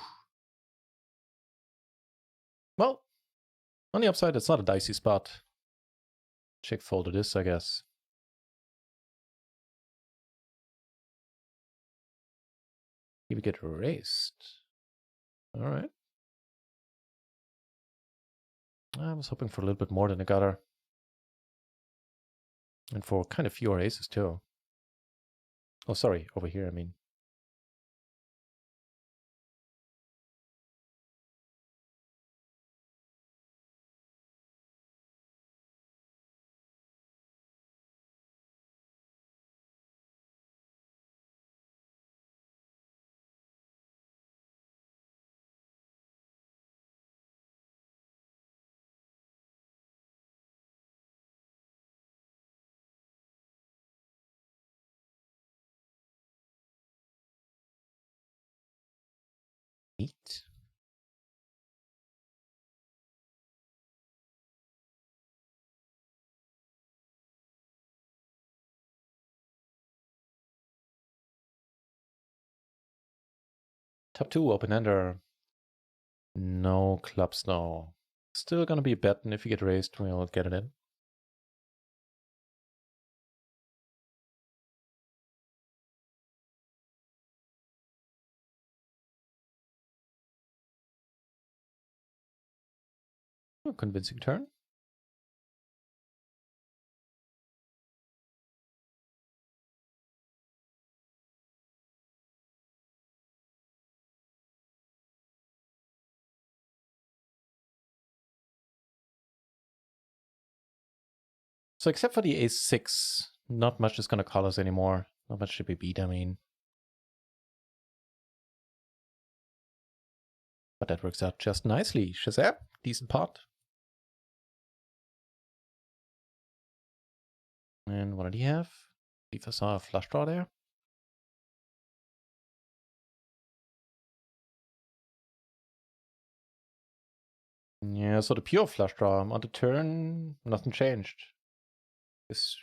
Well, on the upside, it's not a dicey spot. Check fold it is, I guess. Here we get raised. All right. I was hoping for a little bit more than a gutter. And for kind of fewer aces too. Oh, sorry, over here, I mean. Neat. Top two, open-ender. No clubs, no. Still gonna be a bet, and if you get raised, we'll get it in. Oh, convincing turn. So except for the ace-6, not much is gonna call us anymore. Not much should be beat, I mean. But that works out just nicely. Shazam, decent pot. And what did he have? If I saw a flush draw there. Yeah, so the pure flush draw on the turn, nothing changed. Just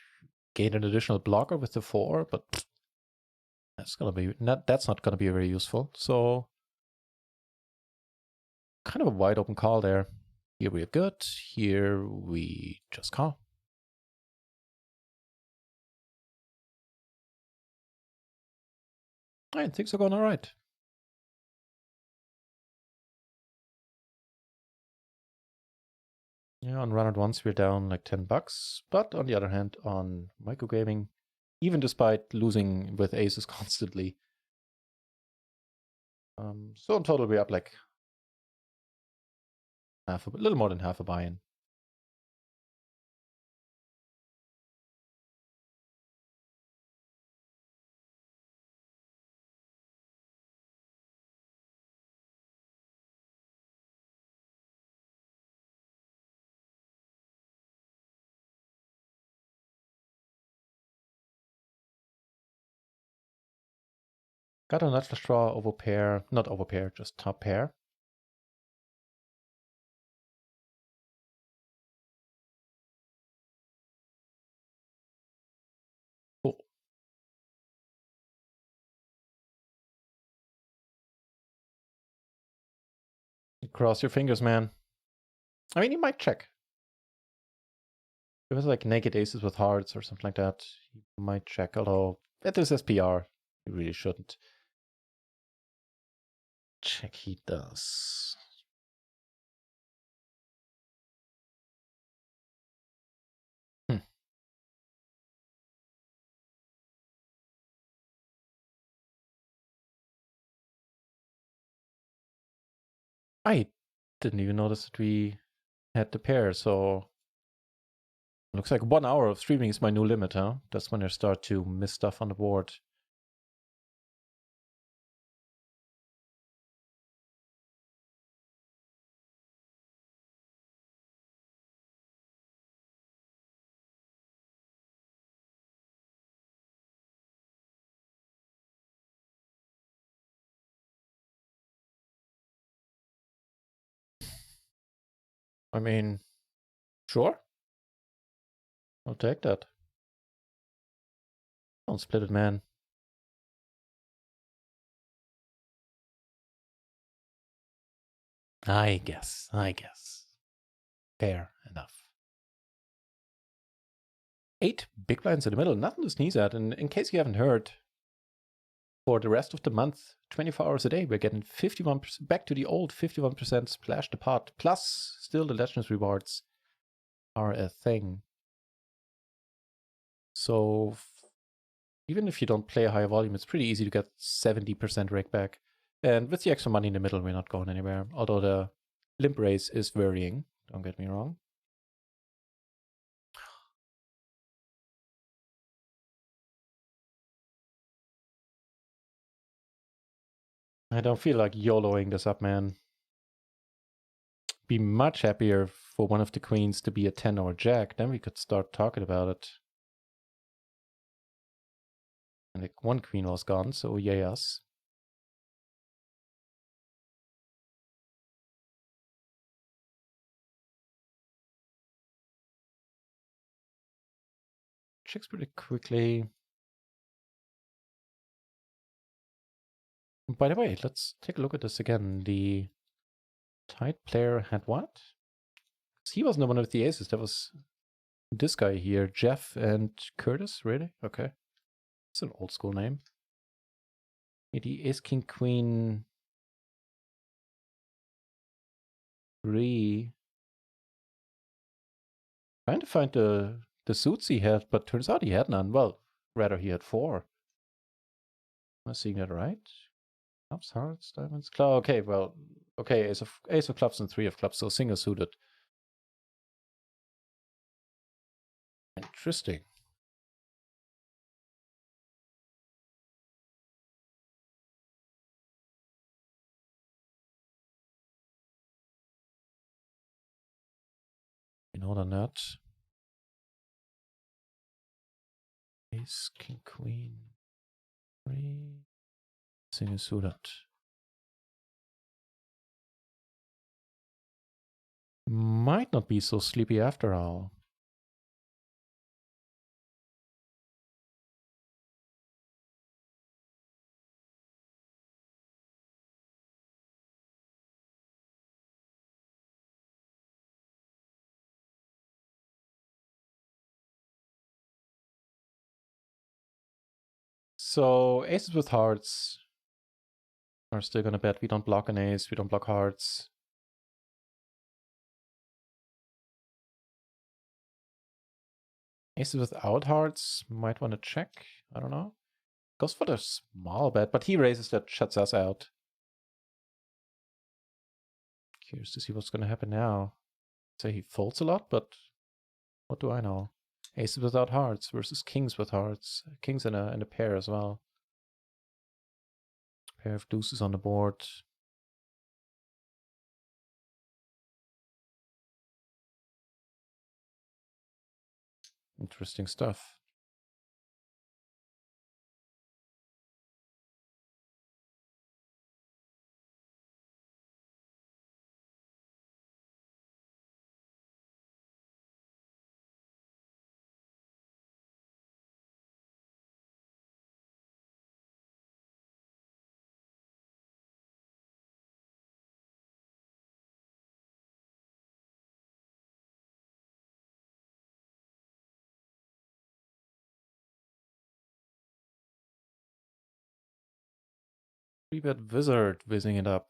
gain an additional blocker with the 4, but that's not gonna be very useful. So kind of a wide open call there. Here we're good. Here we just call. And things are going all right. Yeah, on Run It Once we're down like $10, but on the other hand, on microgaming, even despite losing with aces constantly, so in total we're up like a little more than half a buy-in. Got a nut flush draw over pair, not over pair, just top pair. Cool. Cross your fingers, man. I mean, you might check. If it was like naked aces with hearts or something like that, you might check, although at this SPR, you really shouldn't. Check he does. I didn't even notice that we had the pair, so looks like 1 hour of streaming is my new limit, huh? That's when I start to miss stuff on the board. I mean, sure. I'll take that. Don't split it, man. I guess. Fair enough. 8 big blinds in the middle, nothing to sneeze at. And in case you haven't heard, for the rest of the month, 24 hours a day, we're getting 51%, back to the old 51% splash the pot. Plus, still the Legends rewards are a thing. So, even if you don't play a higher volume, it's pretty easy to get 70% rake back. And with the extra money in the middle, we're not going anywhere. Although the limp race is varying, don't get me wrong. I don't feel like YOLOing this up, man. Be much happier for one of the queens to be a 10 or a jack. Then we could start talking about it. And like one queen was gone, so yay us. Checks pretty quickly. By the way, let's take a look at this again. The tight player had what? He wasn't the one with the aces. That was this guy here, Jeff and Curtis. Really? Okay. It's an old school name. Yeah, the ace, king, queen, 3. Trying to find the suits he had, but turns out he had none. Well, rather he had 4. Am I seeing that right? Clubs, hearts, diamonds, club. Okay, well, okay, ace of clubs and 3 of clubs, so single suited. Interesting. You know the nut. Ace, king, queen, 3. Single suited. Might not be so sleepy after all. So aces with hearts are still gonna bet. We don't block an ace, we don't block hearts. Aces without hearts, might want to check. I don't know. Goes for the small bet, but he raises that, shuts us out. Curious to see what's gonna happen now. Say he folds a lot, but what do I know? Aces without hearts versus kings with hearts. Kings in a pair as well. Pair of deuces on the board. Interesting stuff. Three-bet wizard whizzing it up.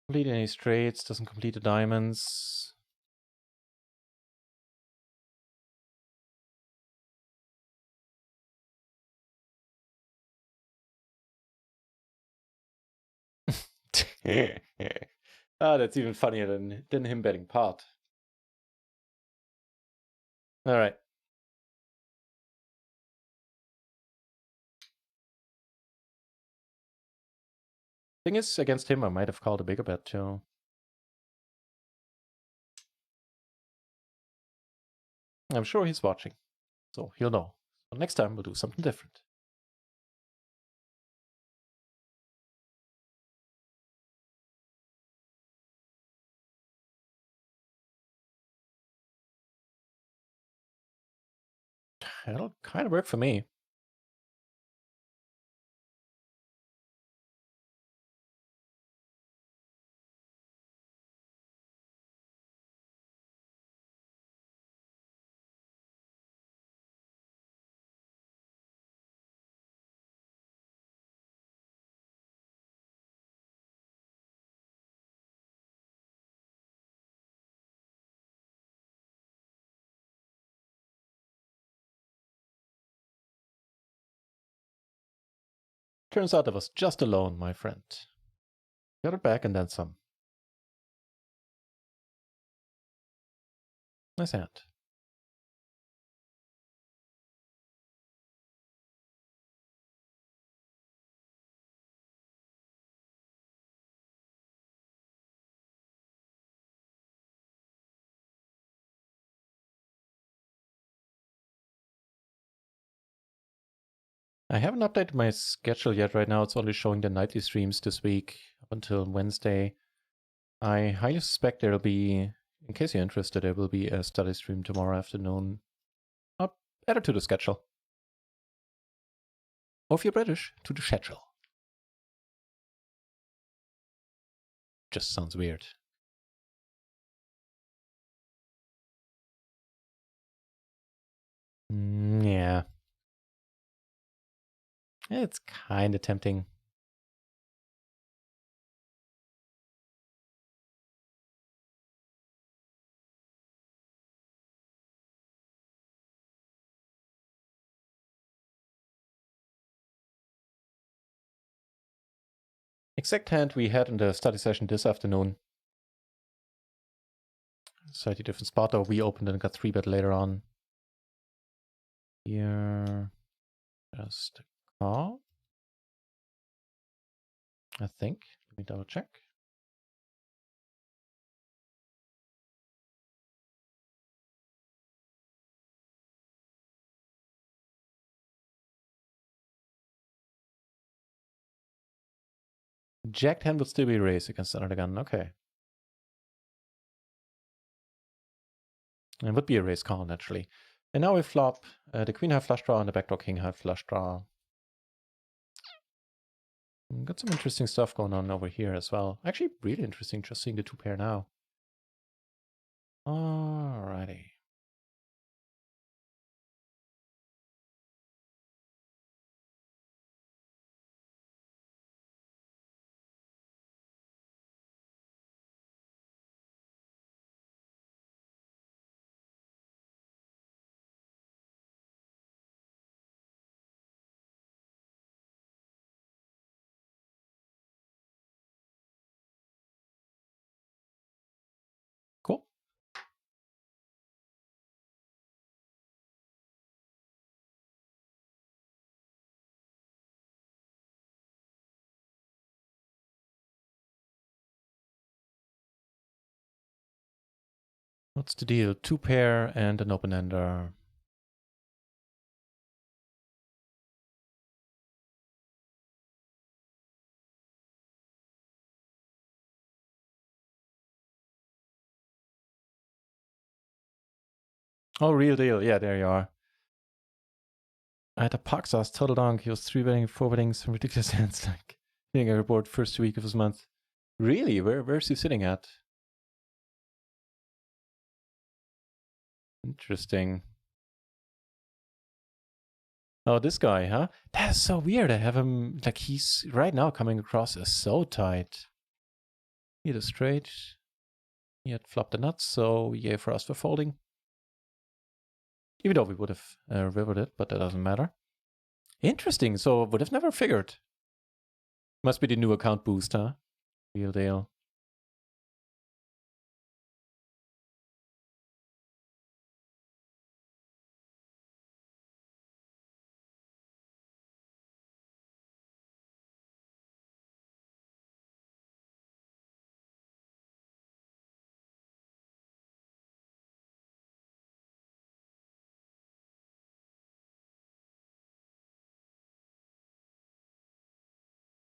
Complete any straights, doesn't complete the diamonds. Ah, that's even funnier than him betting pot. All right. Thing is, against him, I might have called a bigger bet too. I'm sure he's watching, so he'll know. So next time we'll do something different. That'll kind of work for me. Turns out I was just alone, my friend. Got it back and then some. Nice hand. I haven't updated my schedule yet right now. It's only showing the nightly streams this week up until Wednesday. I highly suspect there'll be, in case you're interested, there will be a study stream tomorrow afternoon. I'll add it to the schedule. Or if you're British, to the schedule. Just sounds weird. Yeah. It's kind of tempting. Exact hand we had in the study session this afternoon. Slightly different spot, though. We opened and got 3-bet later on. Here, just a call. I think. Let me double check. Jacked hand would still be raised against another gun. Okay. And would be a raise call, naturally. And now we flop the queen high flush draw and the backdoor king high flush draw. Got some interesting stuff going on over here as well. Actually, really interesting just seeing the two pair now. Alrighty. Cool. What's the deal? Two pair and an open ender. Oh, real deal. Yeah, there you are. I had a Paxos total donk. He was 3-betting, 4-betting, some ridiculous hands. Like hitting every board first week of his month. Really? Where's he sitting at? Interesting. Oh, this guy, huh? That's so weird. I have him, like, he's right now coming across as so tight. He had a straight. He had flopped the nuts, so yay for us for folding. Even though we would have rivered it, but that doesn't matter. Interesting, so would have never figured. Must be the new account boost, huh? Real deal.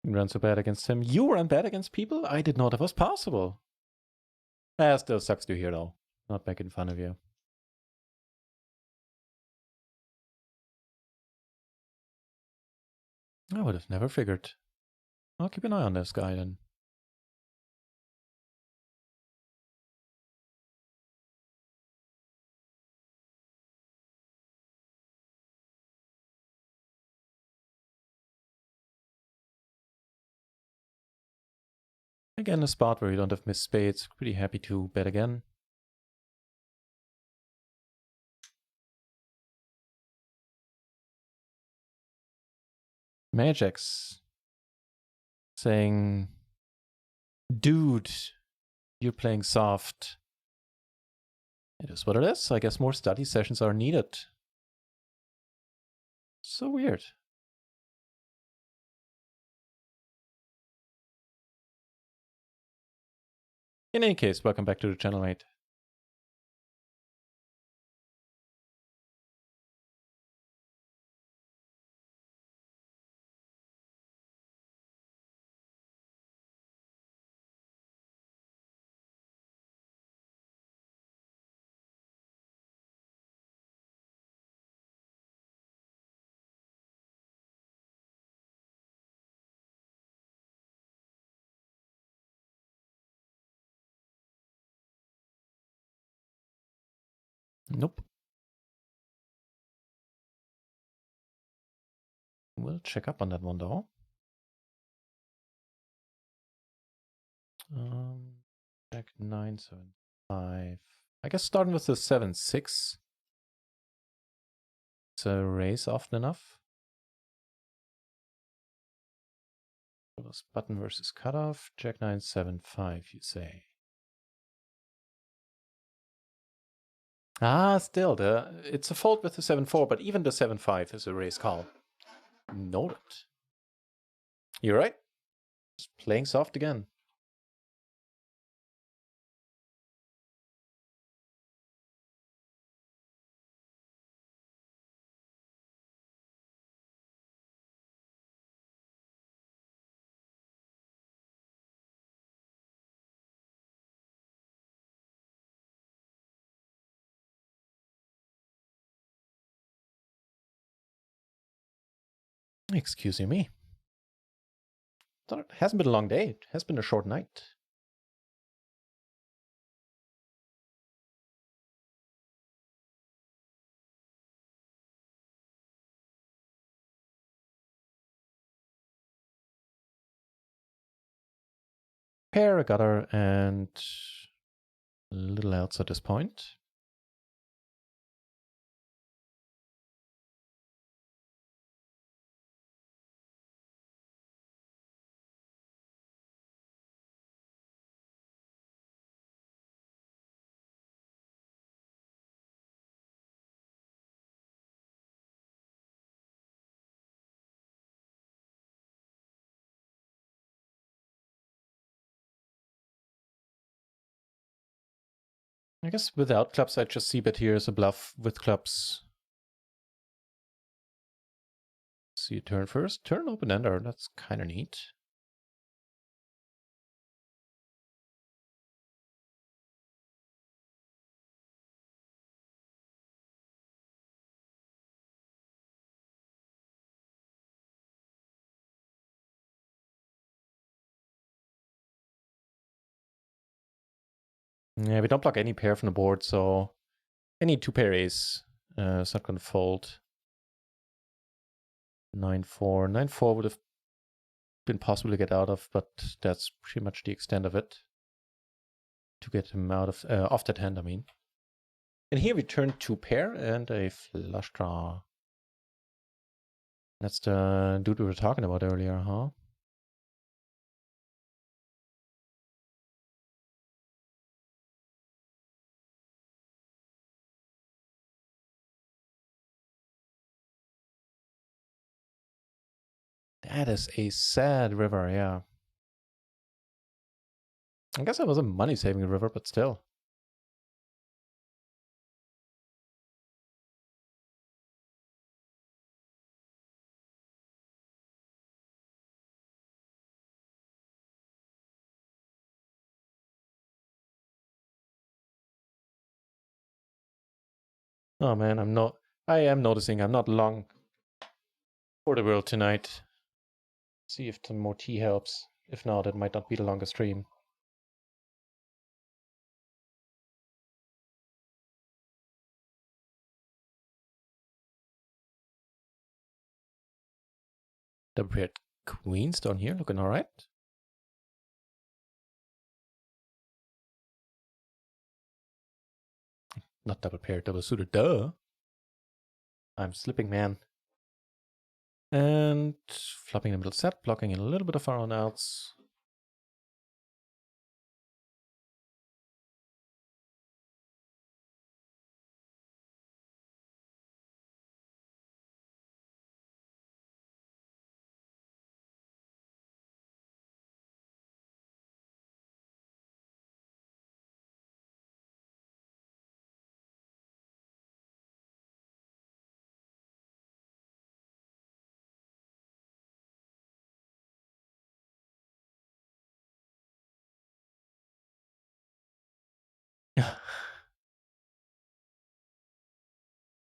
You ran so bad against him. You ran bad against people? I did not. That was possible. Still sucks to hear, though. Not making fun of you. I would have never figured. I'll keep an eye on this guy then. Again, a spot where you don't have missed spades. Pretty happy to bet again. Magix saying, dude, you're playing soft. It is what it is. I guess more study sessions are needed. So weird. In any case, welcome back to the channel, mate. Nope. We'll check up on that one, though. Jack 9, 7, 5. I guess starting with the 7, 6. It's a raise often enough. Button versus cutoff. Jack 9, 7, 5, you say. Still, it's a fold with the 7-4, but even the 7-5 is a raise call. Noted. You're right. Just playing soft again. Excuse me. It hasn't been a long day. It has been a short night. Pair, a gutter, and a little else at this point. I guess without clubs, I just see bet here as a bluff. With clubs, see a turn first. Turn open ender. That's kind of neat. Yeah, we don't block any pair from the board, so any two pair ace is not going to fold. 9-4. 9-4 would have been possible to get out of, but that's pretty much the extent of it. To get him out of off that hand, I mean. And here we turn two pair and a flush draw. That's the dude we were talking about earlier, huh? That is a sad river, yeah. I guess I was a money-saving river, but still. Oh man, I am noticing I'm not long for the world tonight. See if some more tea helps. If not, it might not be the longest stream. Double paired queens down here, looking alright. Not double paired, double suited, duh. I'm slipping, man. And flopping the middle set, blocking a little bit of our own outs.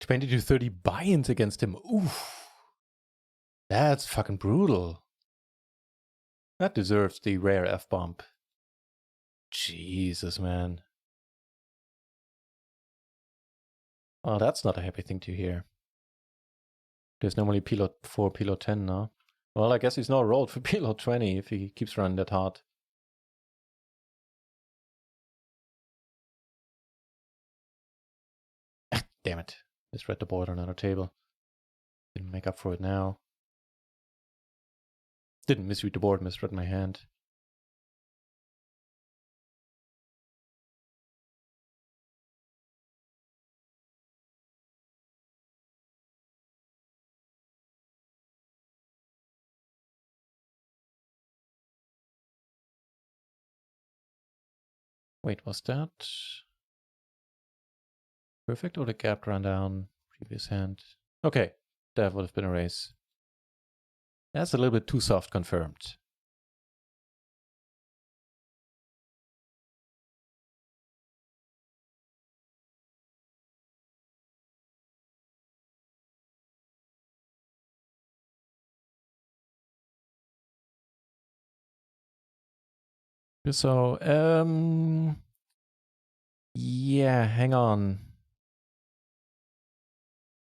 $20 to $30 buy-ins against him. Oof. That's fucking brutal. That deserves the rare F-bump. Jesus, man. Oh, that's not a happy thing to hear. There's normally PLO 4, PLO 10 now. Well, I guess he's now rolled for PLO 20 if he keeps running that hard. Damn it. Misread the board on another table. Didn't make up for it now. Didn't misread the board, misread my hand. Wait, was that perfect or the gap ran down previous hand? Okay, that would have been a raise. That's a little bit too soft confirmed. So, yeah, hang on.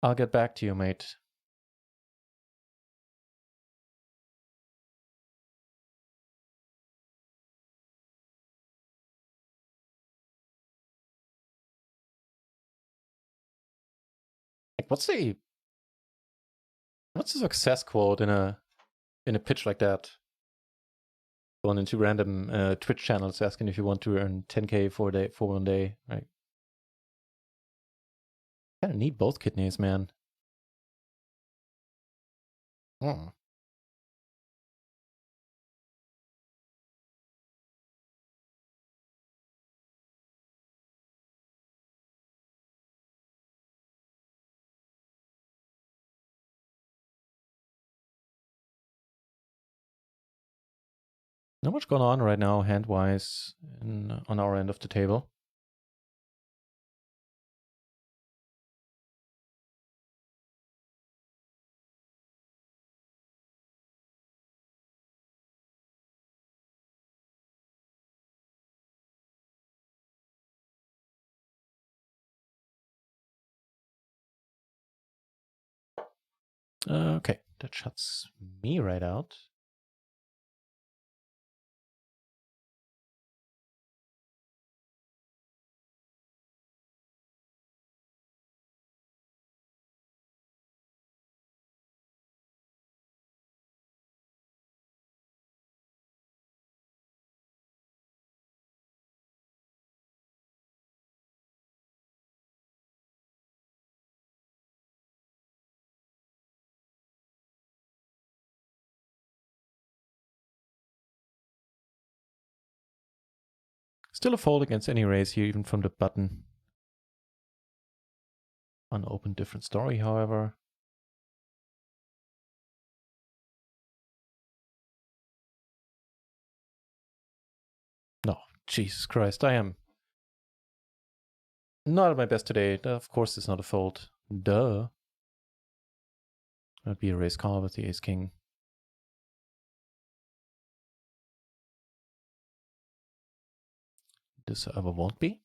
I'll get back to you, mate. Like, what's the success quote in a pitch like that? Going into random Twitch channels asking if you want to earn 10K for one day, right? Kind of need both kidneys, man. Hmm. Not much going on right now, hand-wise, on our end of the table. Okay, that shuts me right out. Still a fold against any raise here, even from the button. Unopened, different story, however. No, Jesus Christ, I am not at my best today. Of course, it's not a fold. Duh. That'd be a raise call with the ace king. This, however, won't be.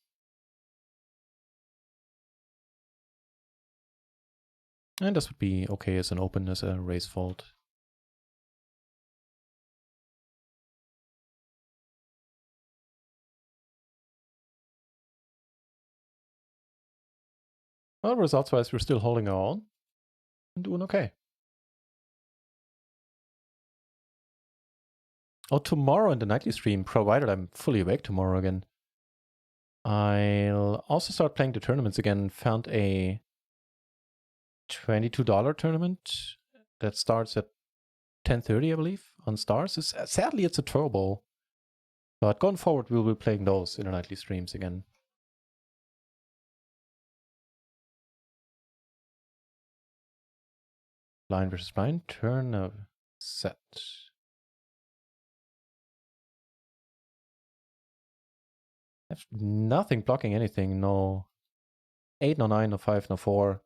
And this would be okay as an open, as a raise fold. Well, results-wise, we're still holding our own and doing okay. Oh, tomorrow in the nightly stream, provided I'm fully awake tomorrow again, I'll also start playing the tournaments again. Found a $22 tournament that starts at 10:30, I believe, on Stars. Sadly, it's a turbo, but going forward, we'll be playing those in the nightly streams again. Blind versus blind, turn of set. I have nothing blocking anything. No 8, no 9, no 5, no 4.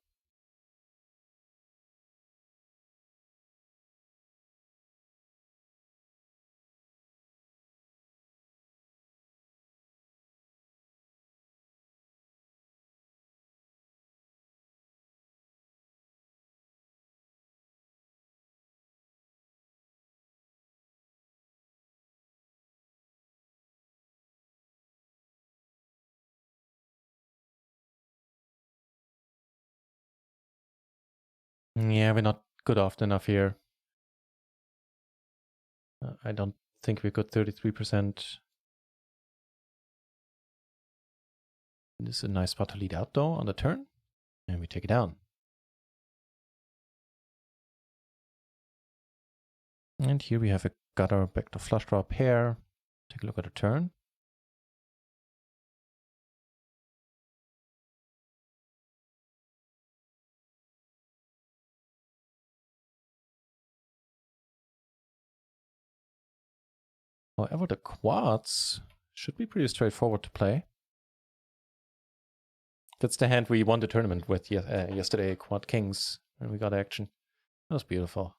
Yeah, we're not good often enough here. I don't think we got 33%. This is a nice spot to lead out, though, on the turn. And we take it down. And here we have a gutter back to flush draw pair. Take a look at the turn. However, the quads should be pretty straightforward to play. That's the hand we won the tournament with yesterday, quad kings, when we got action. That was beautiful.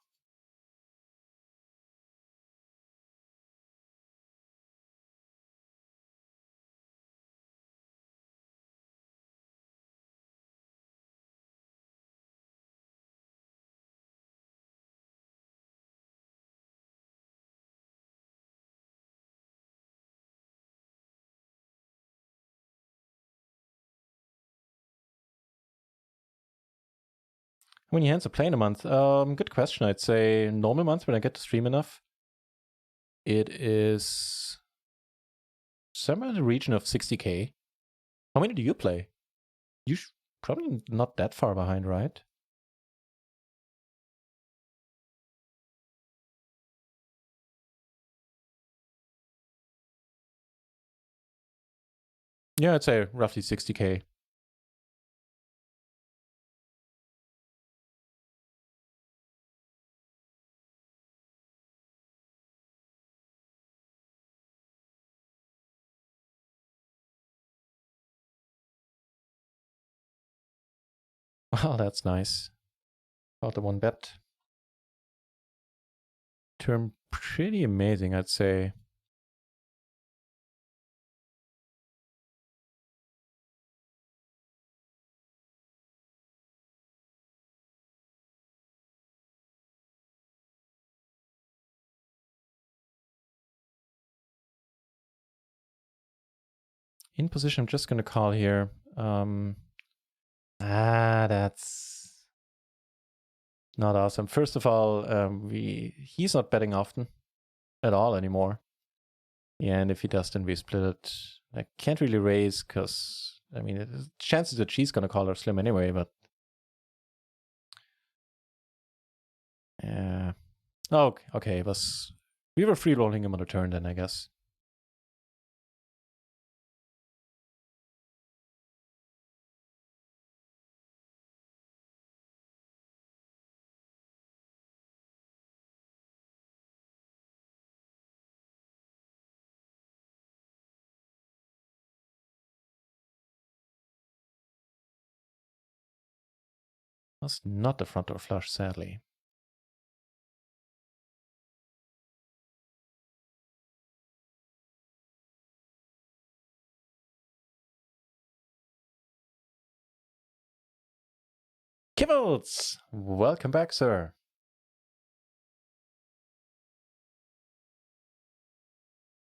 How many hands are playing a month? Good question. I'd say normal month when I get to stream enough. It is somewhere in the region of 60K. How many do you play? You probably not that far behind, right? Yeah, I'd say roughly 60K. Well, that's nice. About the one bet. Term pretty amazing, I'd say. In position, I'm just going to call here. That's not awesome. First of all, he's not betting often at all anymore. Yeah, and if he does, then we split it. I can't really raise because, I mean, the chances that she's going to call are slim anyway, but yeah. Oh, okay. We were free rolling him on the turn then, I guess. That's not the front door flush, sadly. Kibbles! Welcome back, sir.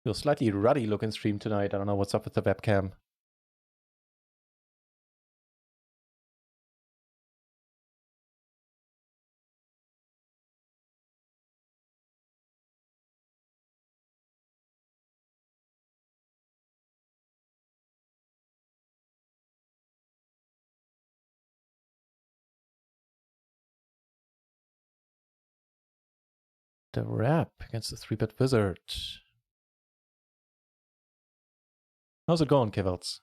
You're slightly ruddy looking stream tonight. I don't know what's up with the webcam. The wrap against the 3-bit wizard. How's it going, Kibbles?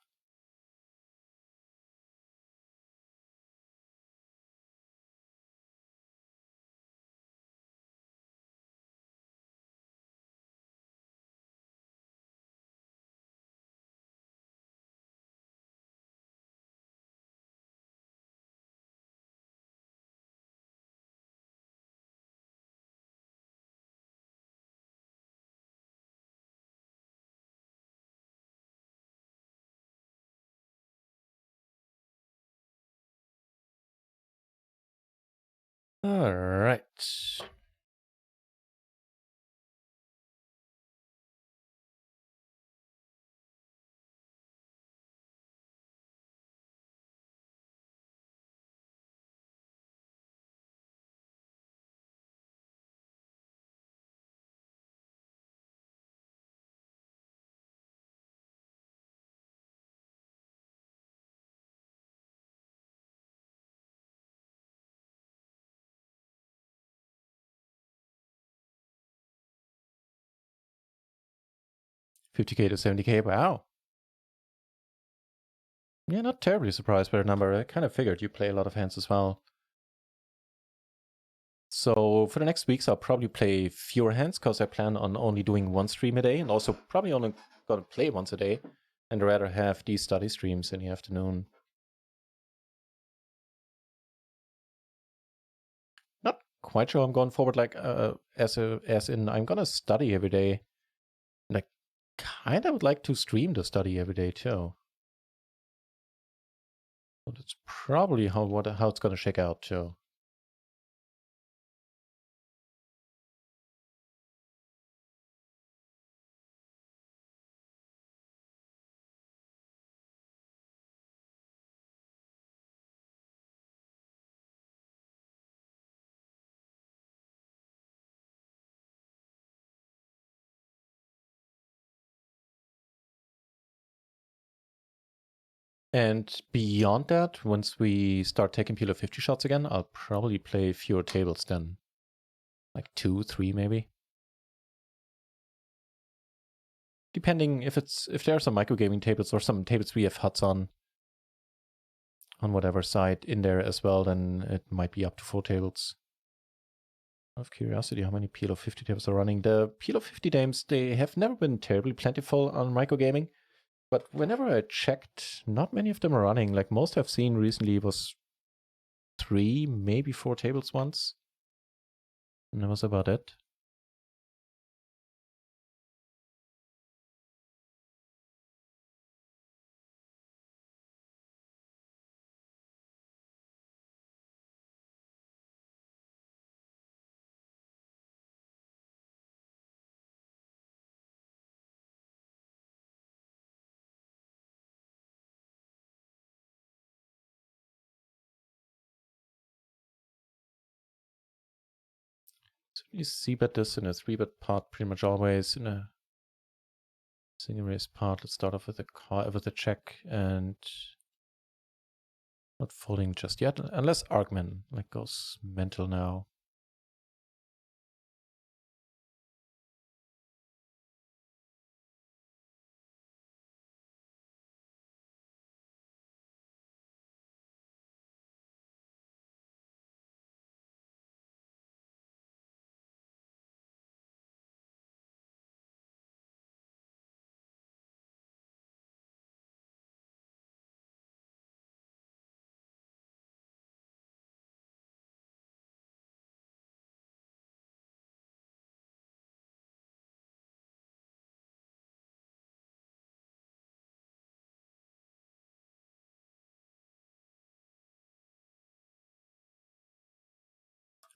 All right. $50K to $70K. Wow. Yeah, not terribly surprised by the number. I kind of figured you play a lot of hands as well. So for the next weeks, I'll probably play fewer hands because I plan on only doing one stream a day, and also probably only going to play once a day, and rather have these study streams in the afternoon. Not quite sure I'm going forward like as in I'm gonna study every day. And I kind of would like to stream the study every day too. But it's probably how it's gonna shake out too. And beyond that, once we start taking PLO 50 shots again, I'll probably play fewer tables then. Like 2, 3 maybe. Depending if there are some microgaming tables or some tables we have huts on whatever side in there as well, then it might be up to 4 tables. Out of curiosity, how many PLO 50 tables are running? The PLO 50 games, they have never been terribly plentiful on microgaming, but whenever I checked, not many of them are running. Like most I've seen recently was 3, maybe 4 tables once. And that was about it. So you see bet this in a 3-bet part pretty much always. In a single race part, let's start off with a check and not folding just yet, unless Arkman like goes mental now.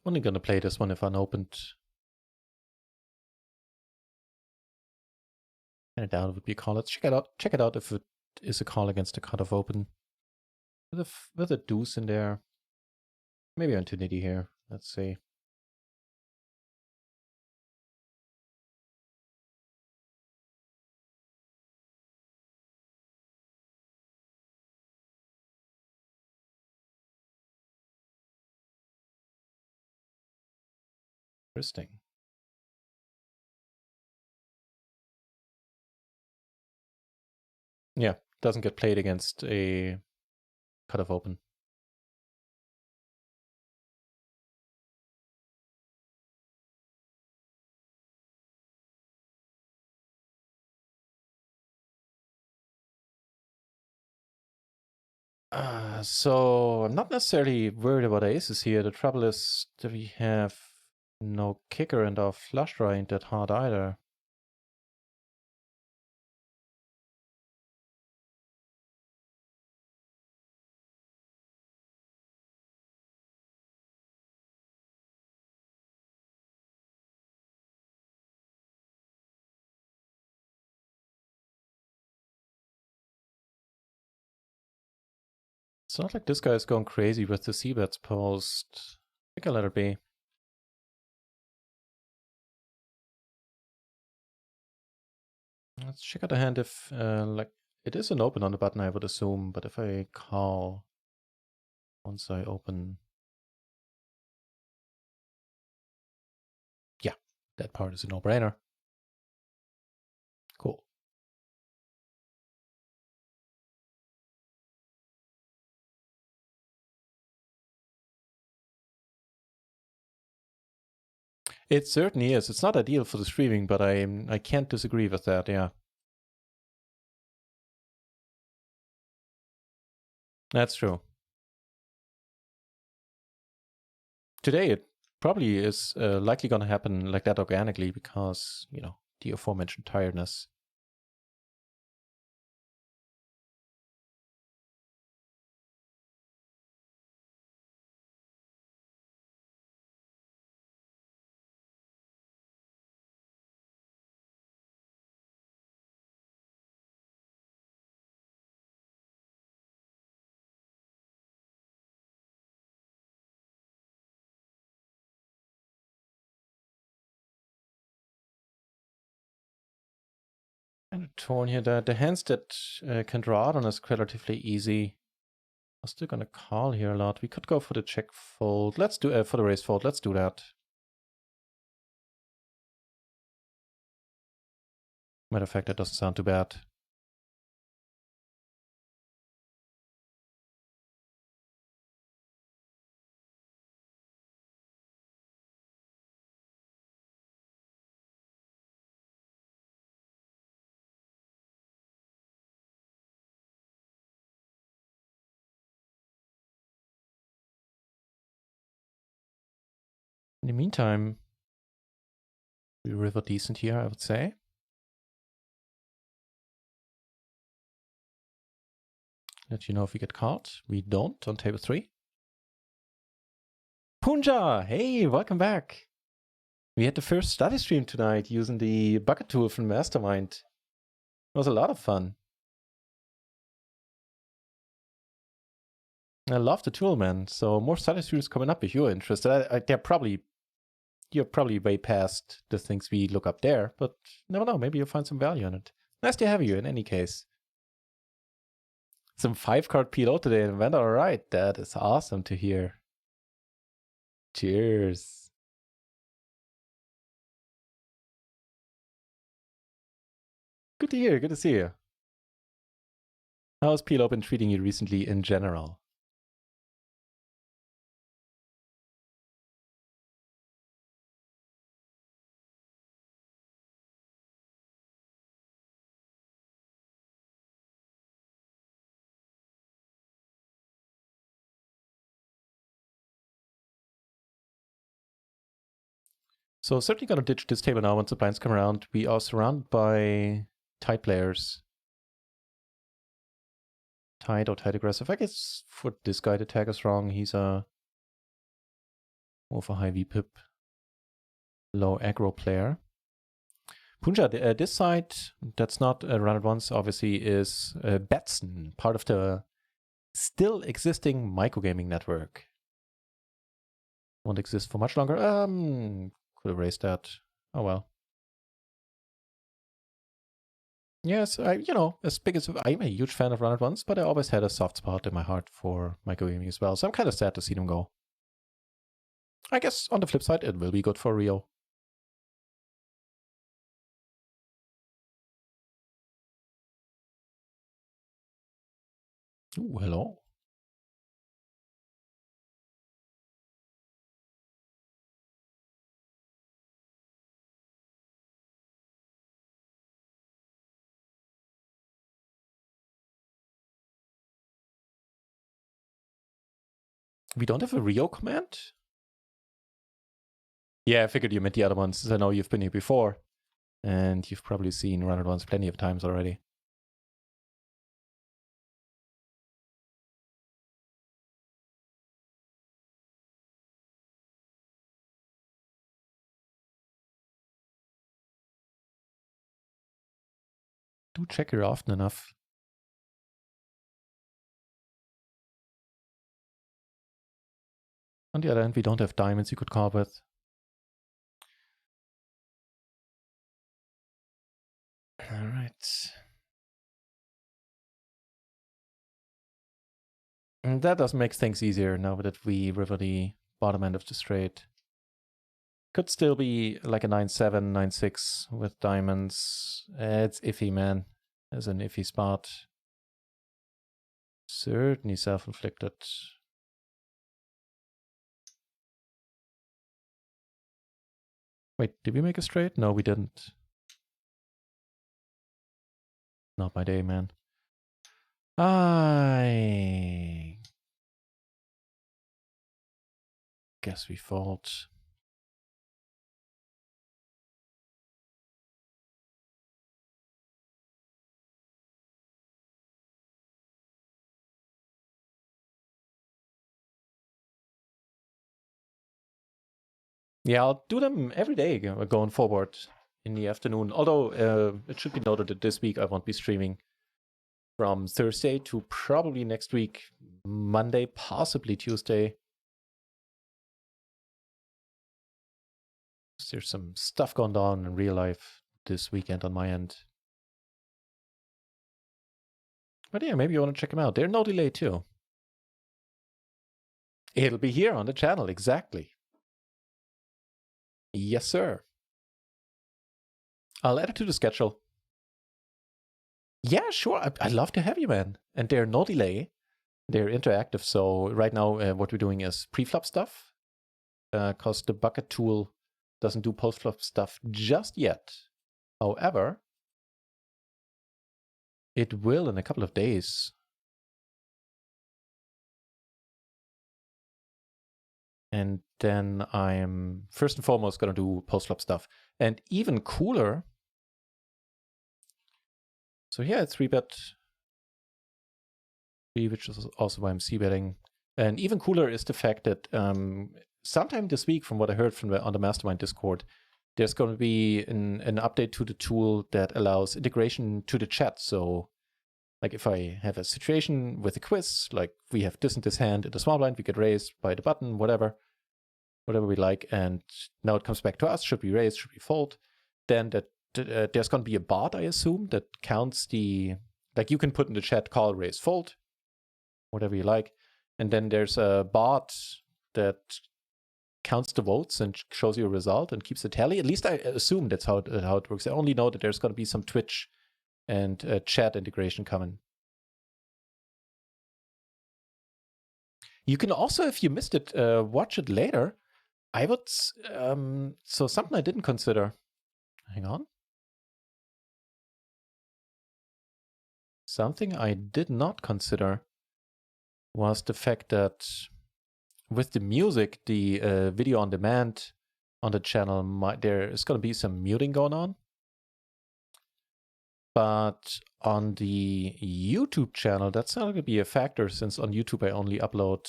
Only gonna play this one if unopened. I doubt it would be a call. Let's check it out. Check it out if it is a call against the cutoff open. With a deuce in there. Maybe on 2 nitty here. Let's see. Interesting. Yeah, doesn't get played against a cutoff open. So I'm not necessarily worried about aces here. The trouble is that we have no kicker and our flush draw ain't that hard either. It's not like this guy is going crazy with the c-bets post. I think I'll let it be. Let's check out the hand if, like, it is an open on the button, I would assume, but if I call once I open... Yeah, that part is a no-brainer. Cool. It certainly is. It's not ideal for the streaming, but I can't disagree with that, yeah. That's true. Today it probably is likely going to happen like that organically because, you know, the aforementioned tiredness. kind of torn here. The hands that can draw out on us relatively easy. I'm still gonna call here a lot. We could go for the check fold. Let's do for the raise fold. Let's do that. Matter of fact, that doesn't sound too bad. In the meantime, we river decent here, I would say. Let you know if we get caught. We don't on table 3. Punja, hey, welcome back. We had the first study stream tonight using the bucket tool from Mastermind. It was a lot of fun. I love the tool, man. So more study streams coming up if you're interested. You're probably way past the things we look up there, but never know. Maybe you'll find some value in it. Nice to have you in any case. Some 5-card PLO today and went all right. That is awesome to hear. Cheers. Good to hear. Good to see you. How's PLO been treating you recently in general? So certainly gonna ditch this table now once the blinds come around. We are surrounded by tight players. Tight or tight aggressive. I guess for this guy the tag is wrong. He's a more of a high VPIP, low aggro player. Punja, this side that's not run at once obviously is Betson, part of the still existing microgaming network. Won't exist for much longer. Could erase that. Oh well. Yes, as big as I'm a huge fan of Run It Once, but I always had a soft spot in my heart for microgaming as well. So I'm kind of sad to see them go. I guess on the flip side, it will be good for RIO. Ooh, hello. We don't have a RIO command? Yeah, I figured you meant the other ones, since I know you've been here before. And you've probably seen Run It Once plenty of times already. Do check here often enough. On the other hand, we don't have diamonds you could call with. All right. And that does make things easier now that we river the bottom end of the straight. Could still be like a 9-7, 9-6 with diamonds. It's iffy, man. It's an iffy spot. Certainly self-inflicted. Wait, did we make a straight? No, we didn't. Not my day, man. I guess we fold. Yeah, I'll do them every day going forward in the afternoon. Although it should be noted that this week I won't be streaming from Thursday to probably next week, Monday, possibly Tuesday. There's some stuff going on in real life this weekend on my end. But yeah, maybe you want to check them out. They're no delay too. It'll be here on the channel, exactly. Yes, sir. I'll add it to the schedule. Yeah, sure. I'd love to have you, man. And they're no delay. They're interactive. So right now, what we're doing is pre-flop stuff, because the bucket tool doesn't do post-flop stuff just yet. However, it will in a couple of days. And then I'm first and foremost going to do post-flop stuff. And even cooler. So yeah, it's 3-bet, which is also why I'm c-betting. And even cooler is the fact that sometime this week, from what I heard from on the Mastermind Discord, there's going to be an update to the tool that allows integration to the chat. So like if I have a situation with a quiz, like we have this and this hand in the small blind, we get raised by the button, whatever we like, and now it comes back to us, should we raise, should we fold, then that there's going to be a bot, I assume, that counts the, like you can put in the chat, call, raise, fold, whatever you like, and then there's a bot that counts the votes and shows you a result and keeps a tally. At least I assume that's how it works. I only know that there's going to be some Twitch and chat integration coming. You can also, if you missed it, watch it later. I would, so something I didn't consider. Hang on. Something I did not consider was the fact that with the music, the video on demand on the channel, there is going to be some muting going on. But on the YouTube channel, that's not going to be a factor, since on YouTube I only upload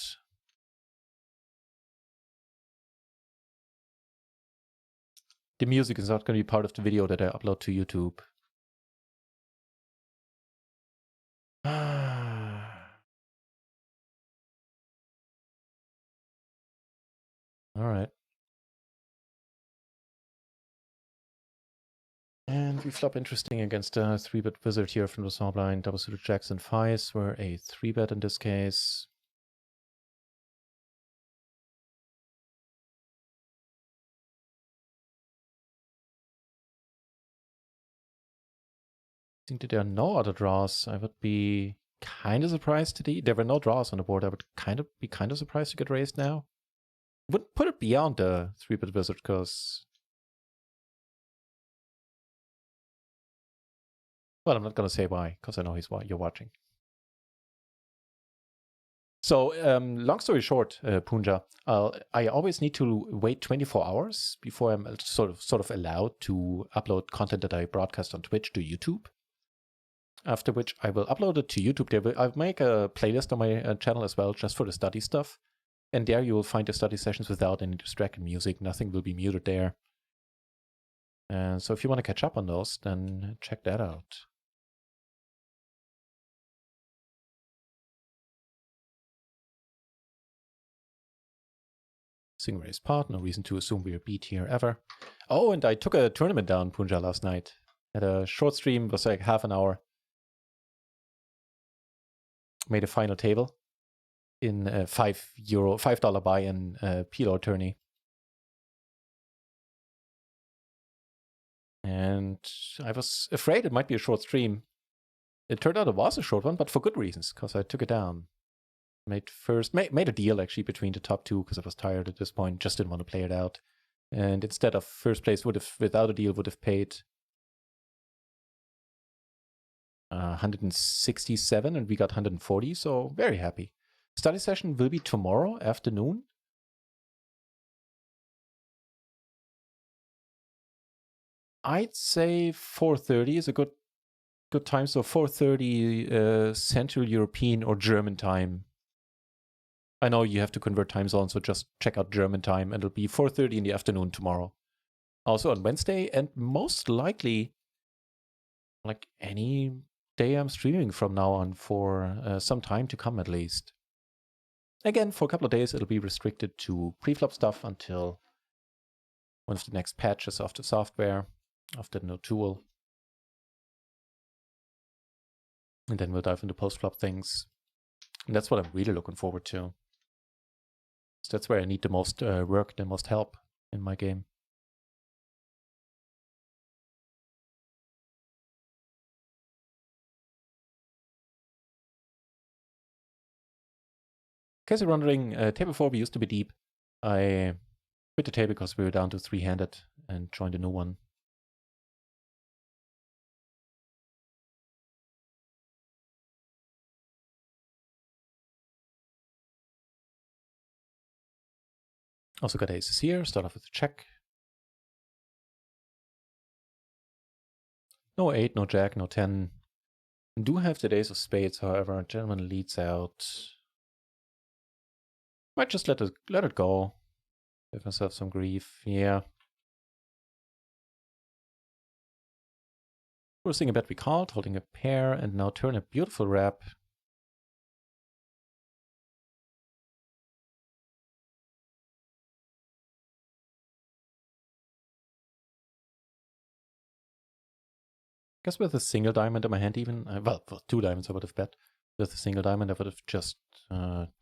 the music is not going to be part of the video that I upload to YouTube. All right. And we flop interesting against a 3-bet wizard here from the small blind. Double suited jacks and 5s were a 3-bet in this case. I think that there are no other draws. I would be kind of surprised today. There were no draws on the board. I would be kind of surprised to get raised now. Would put it beyond the 3-bet wizard, because, well, I'm not going to say why, because I know you're watching. So, long story short, Punja, I always need to wait 24 hours before I'm sort of allowed to upload content that I broadcast on Twitch to YouTube. After which I will upload it to YouTube. I'll make a playlist on my channel as well, just for the study stuff. And there you will find the study sessions without any distracting music. Nothing will be muted there. And so if you want to catch up on those, then check that out. Sing raise pot, no reason to assume we're beat here ever. Oh, and I took a tournament down, Punja, last night. Had a short stream, was like half an hour. Made a final table in a $5 buy-in PLO tourney. And I was afraid it might be a short stream. It turned out it was a short one, but for good reasons, because I took it down. Made a deal actually between the top two, because I was tired at this point, just didn't want to play it out. And instead of first place without a deal would have paid 167, and we got 140, so very happy. Study session will be tomorrow afternoon. I'd say 4:30 is a good time. So 4:30 Central European or German time. I know you have to convert time zones, so just check out German time, and it'll be 4:30 in the afternoon tomorrow. Also on Wednesday, and most likely, like any day I'm streaming from now on for some time to come at least. Again, for a couple of days, it'll be restricted to pre-flop stuff until one of the next patches of the software, of the new tool. And then we'll dive into post-flop things. And that's what I'm really looking forward to. So that's where I need the most work, the most help in my game. In case you're wondering, table 4 we used to be deep. I quit the table because we were down to 3-handed and joined a new one. Also got aces here, start off with a check. No 8, no jack, no 10. Do have the ace of spades, however. Gentleman leads out. Might just let it go. Give myself some grief. Yeah. First thing a bet we called, holding a pair, and now turn a beautiful wrap. Guess with a single diamond in my hand even, well, with 2 diamonds I would have bet. With a single diamond I would have just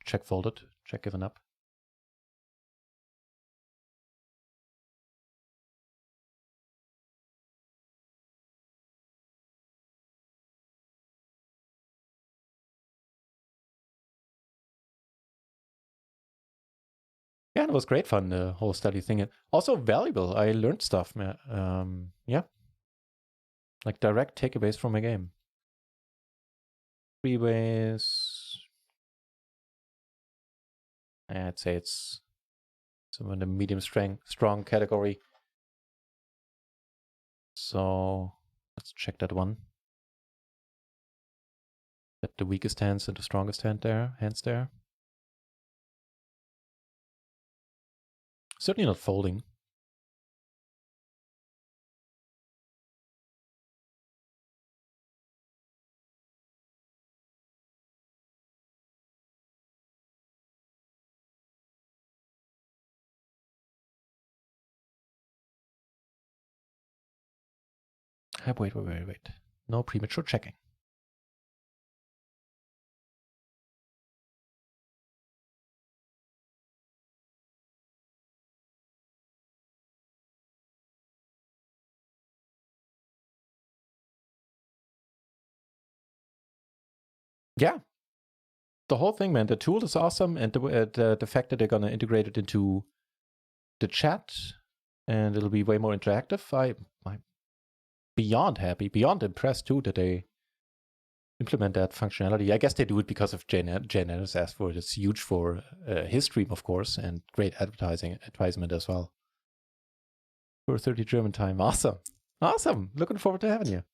check folded, check given up. Yeah, it was great fun, the whole study thing. And also valuable, I learned stuff, man. Yeah. Like direct takeaways from my game. 3 ways. I'd say it's somewhere in the medium strong category. So let's check that one. Bet the weakest hands and the strongest hands there. Certainly not folding. Wait. No premature checking. Yeah. The whole thing, man. The tool is awesome, and the fact that they're gonna integrate it into the chat and it'll be way more interactive. I'm beyond happy, beyond impressed too that they implement that functionality. I guess they do it because of Jane Ennis asked for it. It's huge for his stream, of course, and great advertisement as well. 4:30 German time. Awesome. Awesome. Looking forward to having you.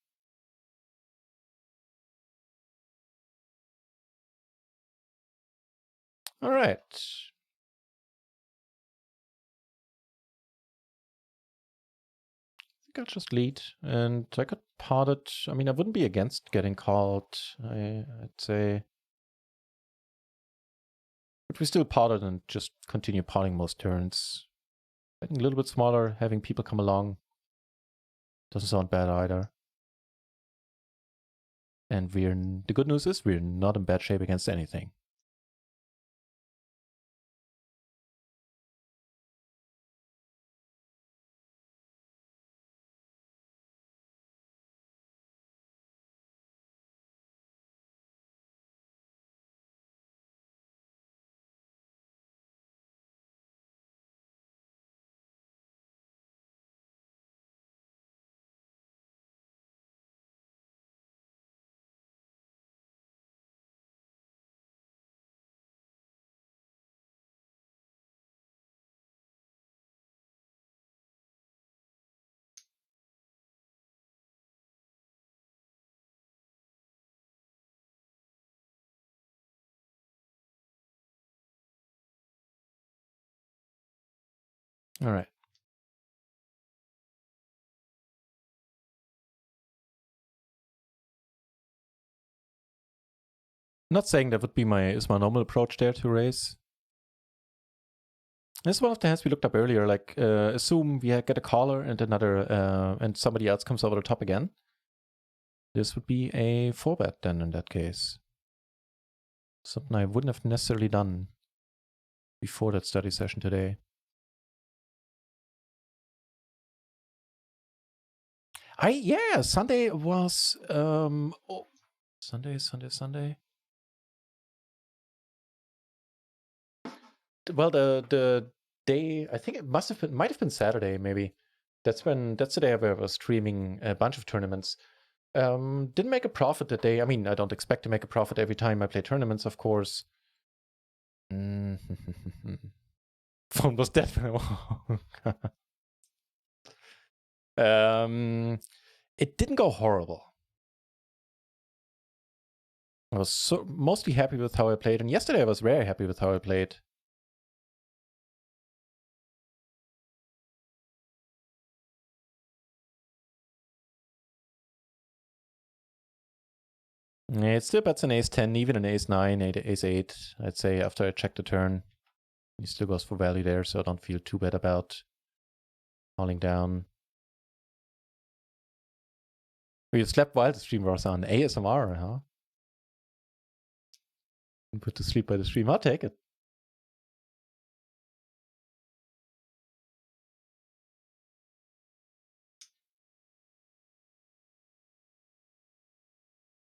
All right. I think I'll just lead, and I could pot it. I mean, I wouldn't be against getting called. I'd say. But we still pot it and just continue potting most turns. Getting a little bit smaller, having people come along. Doesn't sound bad either. And the good news is we're not in bad shape against anything. All right. Not saying that would be my normal approach there to raise. This is one of the hands we looked up earlier. Like assume we get a caller and and somebody else comes over the top again. This would be a 4-bet then in that case. Something I wouldn't have necessarily done before that study session today. Yeah, Sunday was Sunday. Well, the day, I think it might have been Saturday maybe. That's the day where I was streaming a bunch of tournaments. Didn't make a profit that day. I mean, I don't expect to make a profit every time I play tournaments, of course. Phone was dead. It didn't go horrible. I was mostly happy with how I played, and yesterday I was very happy with how I played. Yeah, it still bets an ace-10, even an ace-9, ace-8, I'd say, after I check the turn. He still goes for value there, so I don't feel too bad about falling down. You slept while the stream was on. ASMR, huh? Put to sleep by the stream. I'll take it.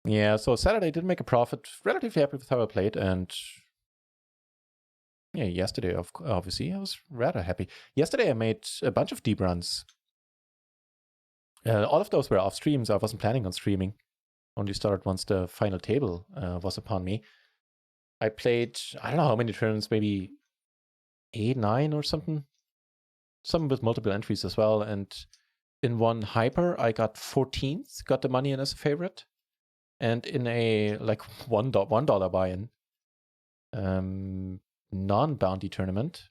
Yeah, so Saturday did make a profit. Relatively happy with how I played, and yeah, yesterday, obviously, I was rather happy. Yesterday I made a bunch of deep runs. All of those were off streams. I wasn't planning on streaming. Only started once the final table was upon me. I played, I don't know how many turns, maybe 8, 9 or something. Some with multiple entries as well. And in one hyper, I got 14th, got the money in as a favorite. And in a like $1 buy-in non-bounty tournament,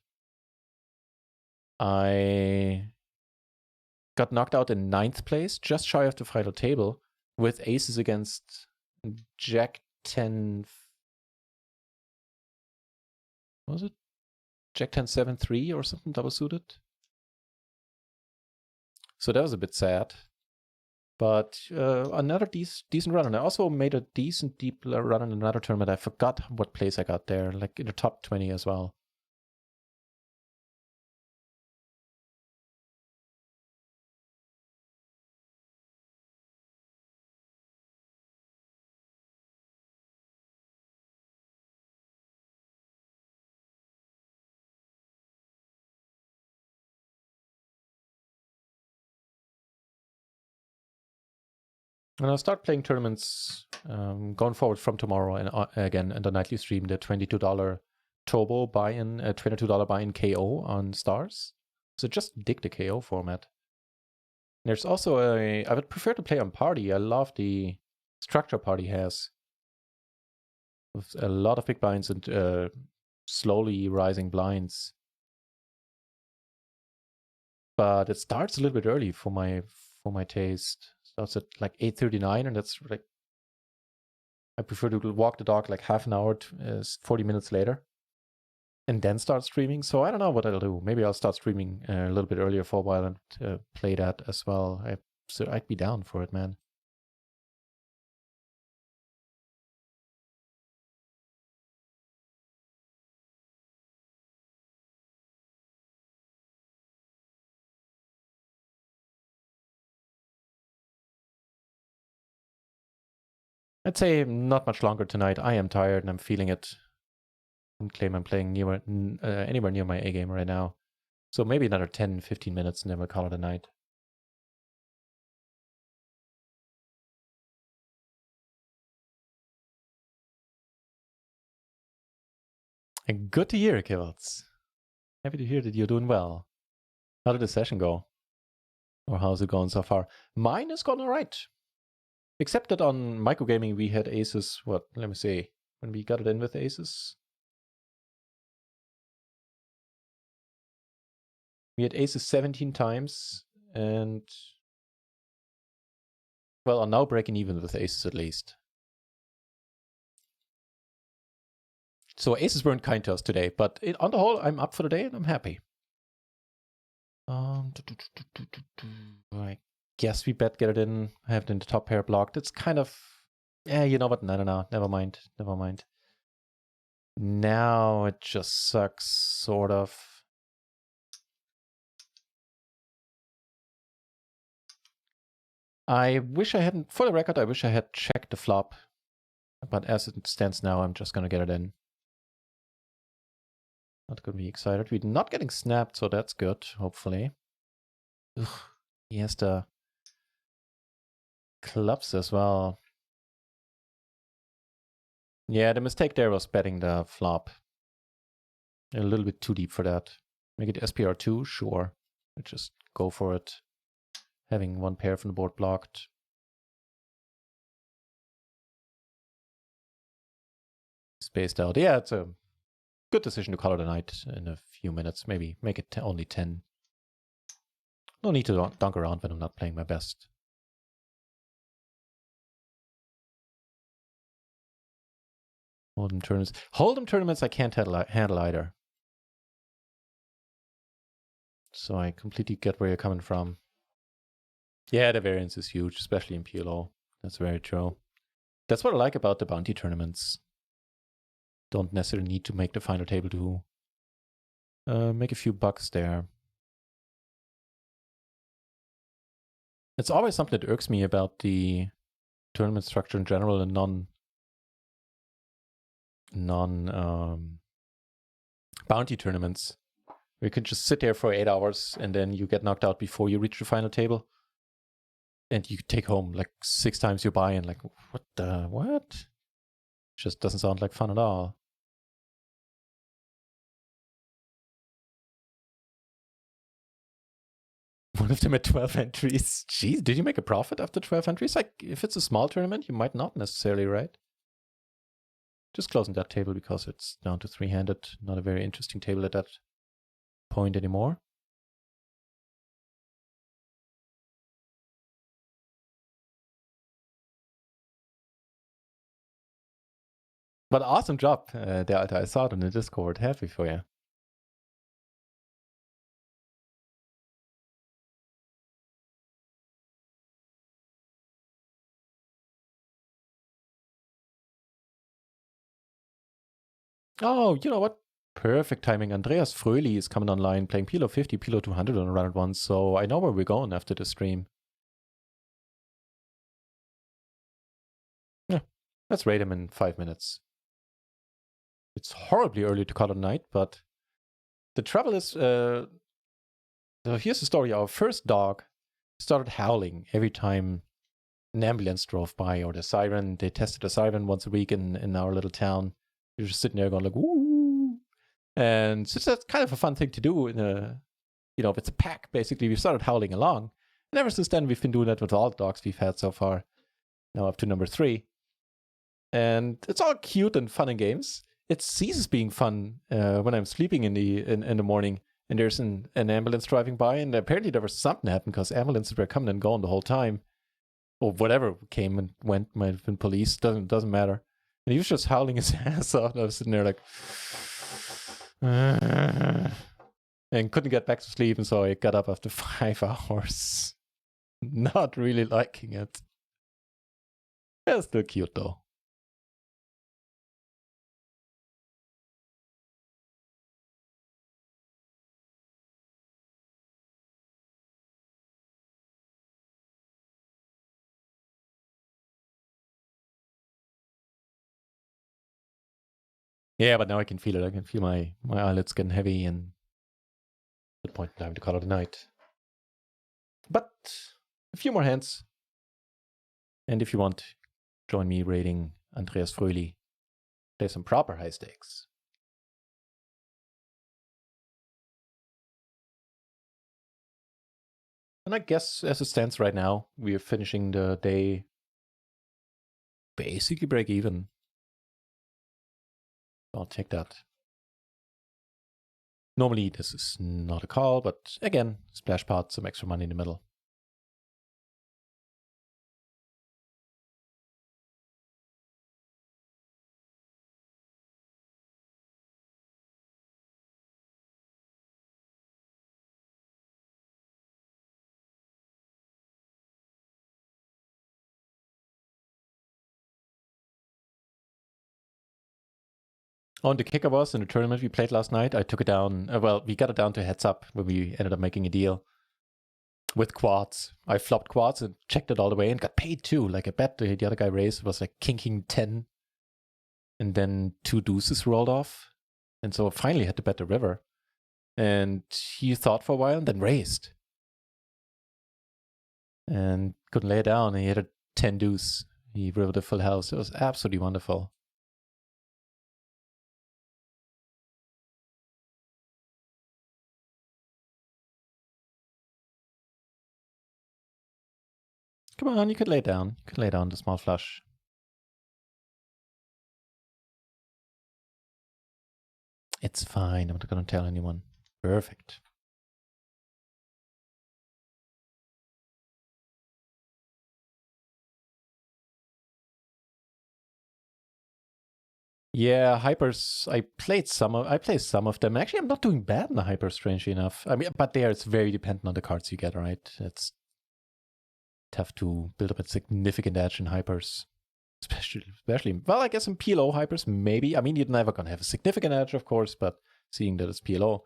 I got knocked out in 9th place, just shy of the final table, with aces against Jack 10. What was it? Jack 10 7-3 or something, double suited. So that was a bit sad. But another decent run. And I also made a decent deep run in another tournament. I forgot what place I got there, like in the top 20 as well. And I'll start playing tournaments going forward from tomorrow, and again in the nightly stream, the $22 turbo buy-in, $22 buy-in KO on stars. So just dig the KO format. There's also I would prefer to play on party. I love the structure party has. With a lot of big blinds and slowly rising blinds. But it starts a little bit early for my taste. Starts at like 8:39, and that's like I prefer to walk the dog like half an hour to 40 minutes later, and then start streaming. So I don't know what I'll do. Maybe I'll start streaming a little bit earlier for a while and play that as well. So I'd be down for it, man. I'd say not much longer tonight. I am tired and I'm feeling it. I wouldn't claim I'm playing anywhere near my A game right now. So maybe another 10, 15 minutes and then we'll call it a night. And good to hear, Kivels. Happy to hear that you're doing well. How did the session go? Or how's it going so far? Mine is going all right. Except that on microgaming we had aces, let me see, when we got it in with aces. We had aces 17 times, and well, are now breaking even with aces at least. So aces weren't kind to us today, but on the whole, I'm up for the day and I'm happy. Right. guess we bet get it in. I have it in the top pair blocked. It's kind of, yeah, you know what? No. Never mind. Now it just sucks, sort of. I wish I hadn't, for the record, I wish I had checked the flop. But as it stands now, I'm just gonna get it in. Not gonna be excited. We're not getting snapped, so that's good, hopefully. Ugh, he has the clubs as well. Yeah, the mistake there was betting the flop. A little bit too deep for that. Make it SPR2, sure. Just go for it. Having one pair from the board blocked. Spaced out. Yeah, it's a good decision to call it a night in a few minutes. Maybe make it only 10. No need to dunk around when I'm not playing my best. Hold'em tournaments. Hold'em tournaments I can't handle either. So I completely get where you're coming from. Yeah, the variance is huge, especially in PLO. That's very true. That's what I like about the bounty tournaments. Don't necessarily need to make the final table to make a few bucks there. It's always something that irks me about the tournament structure in general and non bounty tournaments. You can just sit there for 8 hours and then you get knocked out before you reach the final table. And you take home like 6 times your buy-in. Like, what? Just doesn't sound like fun at all. One of them at 12 entries. Jeez, did you make a profit after 12 entries? Like, if it's a small tournament, you might not necessarily, right? Just closing that table because it's down to 3-handed. Not a very interesting table at that point anymore. But awesome job, der Alter. I saw it in the Discord. Happy for you. Oh, you know what? Perfect timing. Andreas Fröhli is coming online, playing PLO 50, PLO 200 on round 1, so I know where we're going after the stream. Yeah, let's rate him in 5 minutes. It's horribly early to call it a night, but the trouble is, so here's the story. Our first dog started howling every time an ambulance drove by or the siren. They tested a siren once a week in our little town. You're just sitting there going like, woo. And so that's kind of a fun thing to do in a, if it's a pack, basically. We started howling along. And ever since then, we've been doing that with all the dogs we've had so far. Now up to number 3. And it's all cute and fun and games. It ceases being fun when I'm sleeping in the morning and there's an ambulance driving by. And apparently there was something happened because ambulances were coming and going the whole time. Or whatever came and went, might have been police, doesn't matter. And he was just howling his ass off. And I was sitting there like, and couldn't get back to sleep. And so I got up after 5 hours. Not really liking it. Yeah, still cute though. Yeah, but now I can feel it. I can feel my eyelids getting heavy and at the point in time to call it a night. But a few more hands. And if you want, join me rating Andreas Fröhli. Play some proper high stakes. And I guess as it stands right now, we are finishing the day basically break even. I'll take that. Normally this is not a call, but again, splash pot, some extra money in the middle. Oh, and the kicker was in the tournament we played last night, I took it down. Well, we got it down to heads up when we ended up making a deal with quads. I flopped quads and checked it all the way and got paid too. Like I bet the other guy raised was like king 10, and then 2 deuces rolled off, and so I finally had to bet the river. And he thought for a while and then raised, and couldn't lay it down. And he had a 10 deuce. He rivered a full house. It was absolutely wonderful. Come on, you could lay down. You could lay down the small flush. It's fine. I'm not going to tell anyone. Perfect. Yeah, hypers. I played some of them. Actually, I'm not doing bad in the hyper, strangely enough. I mean, but there it's very dependent on the cards you get, right? It's tough to build up a significant edge in hypers. Especially, well, I guess in PLO hypers, maybe. I mean, you're never gonna have a significant edge, of course, but seeing that it's PLO.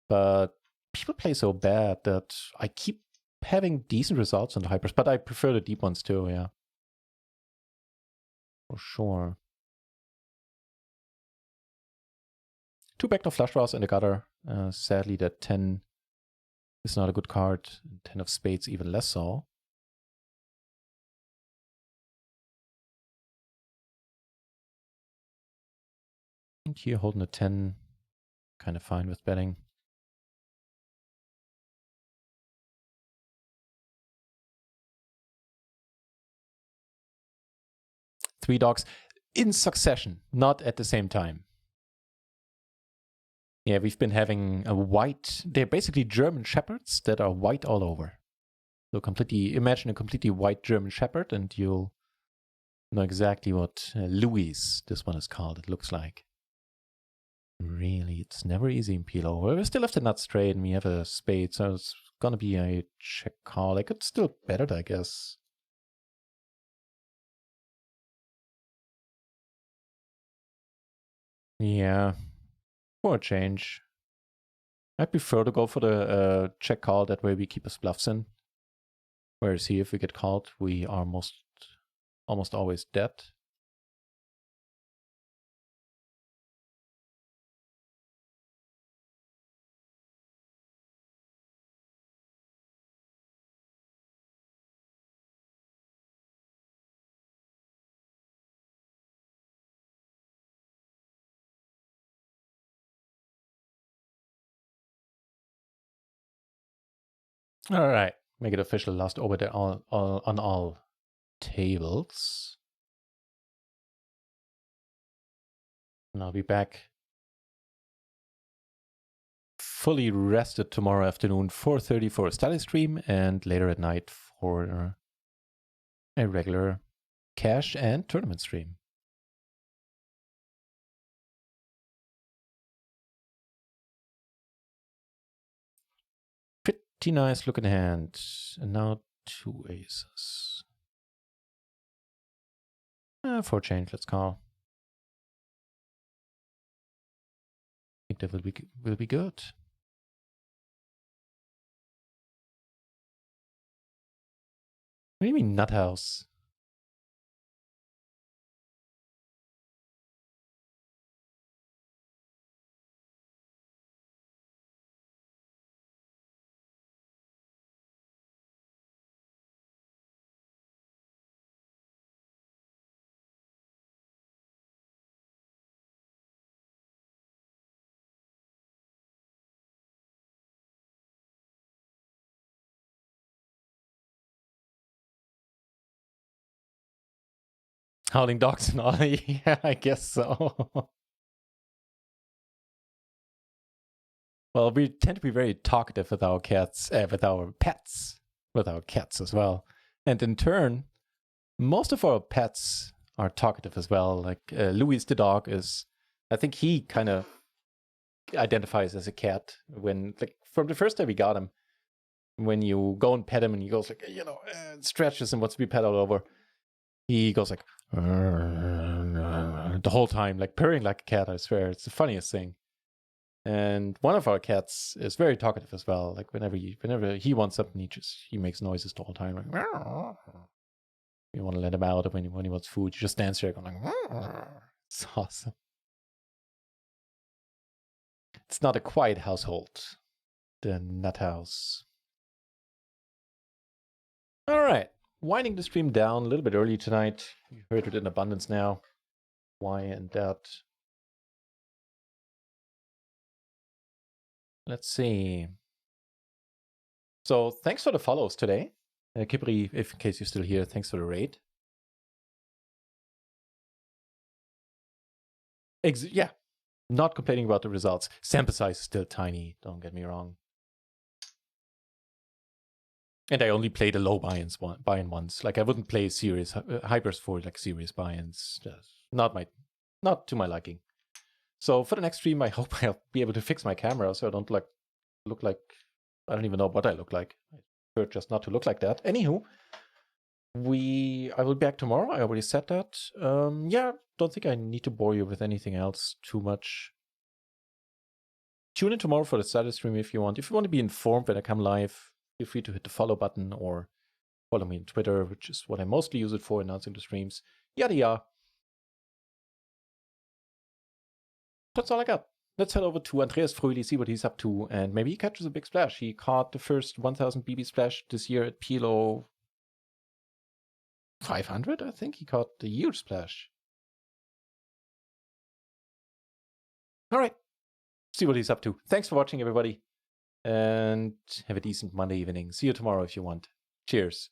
But people play so bad that I keep having decent results on the hypers, but I prefer the deep ones too, yeah. For sure. 2 backdoor flush draws in the gutter. Sadly, that 10 is not a good card. 10 of spades even less so. And here holding a 10, kind of fine with betting. Three dogs in succession, not at the same time. Yeah, we've been having a white, they're basically German shepherds that are white all over. So imagine a completely white German shepherd and you'll know exactly what Louis, this one is called, it looks like. Really, it's never easy in PLO. We still have the nut straight and we have a spade, so it's gonna be a check call. I could still bet it, I guess. Yeah, for a change. I prefer to go for the check call, that way we keep his bluffs in. Whereas here, if we get called, we are almost always dead. All right, make it official. Last over there on all tables. And I'll be back fully rested tomorrow afternoon, 4:30 for a study stream, and later at night for a regular cash and tournament stream. Pretty nice looking hand. And now 2 aces. For a change, let's call. I think that will be good. What do you mean, nut house? Howling dogs and all? Yeah, I guess so. Well, we tend to be very talkative with our cats, with our pets, with our cats as well. And in turn, most of our pets are talkative as well. Like Louis the dog is, I think he kind of identifies as a cat when, like, from the first time we got him, when you go and pet him and he goes like, stretches and wants to be pet all over, he goes like, the whole time, like purring like a cat, I swear. It's the funniest thing. And one of our cats is very talkative as well. Like whenever he wants something, he makes noises the whole time. Like, you want to let him out when he wants food, he just stands there going like, it's awesome. It's not a quiet household, the nut house. All right, winding the stream down a little bit early tonight. You heard it in abundance now. Why and that. Let's see. So thanks for the follows today. Kipri, if in case you're still here, thanks for the raid. Yeah, not complaining about the results. Sample size is still tiny, don't get me wrong. And I only play the low buy-in ones. Like I wouldn't play serious hypers for like serious buy-ins. Not to my liking. So for the next stream, I hope I'll be able to fix my camera so I don't look like I don't even know what I look like. I prefer just not to look like that. Anywho, I will be back tomorrow. I already said that. Yeah, don't think I need to bore you with anything else too much. Tune in tomorrow for the status stream if you want. If you want to be informed when I come live, feel free to hit the follow button or follow me on Twitter, which is what I mostly use it for, announcing the streams. Yada yada. That's all I got. Let's head over to Andreas Fröhli, see what he's up to, and maybe he catches a big splash. He caught the first 1000 BB splash this year at PLO 500, I think. He caught the huge splash. All right. See what he's up to. Thanks for watching, everybody. And have a decent Monday evening. See you tomorrow if you want. Cheers.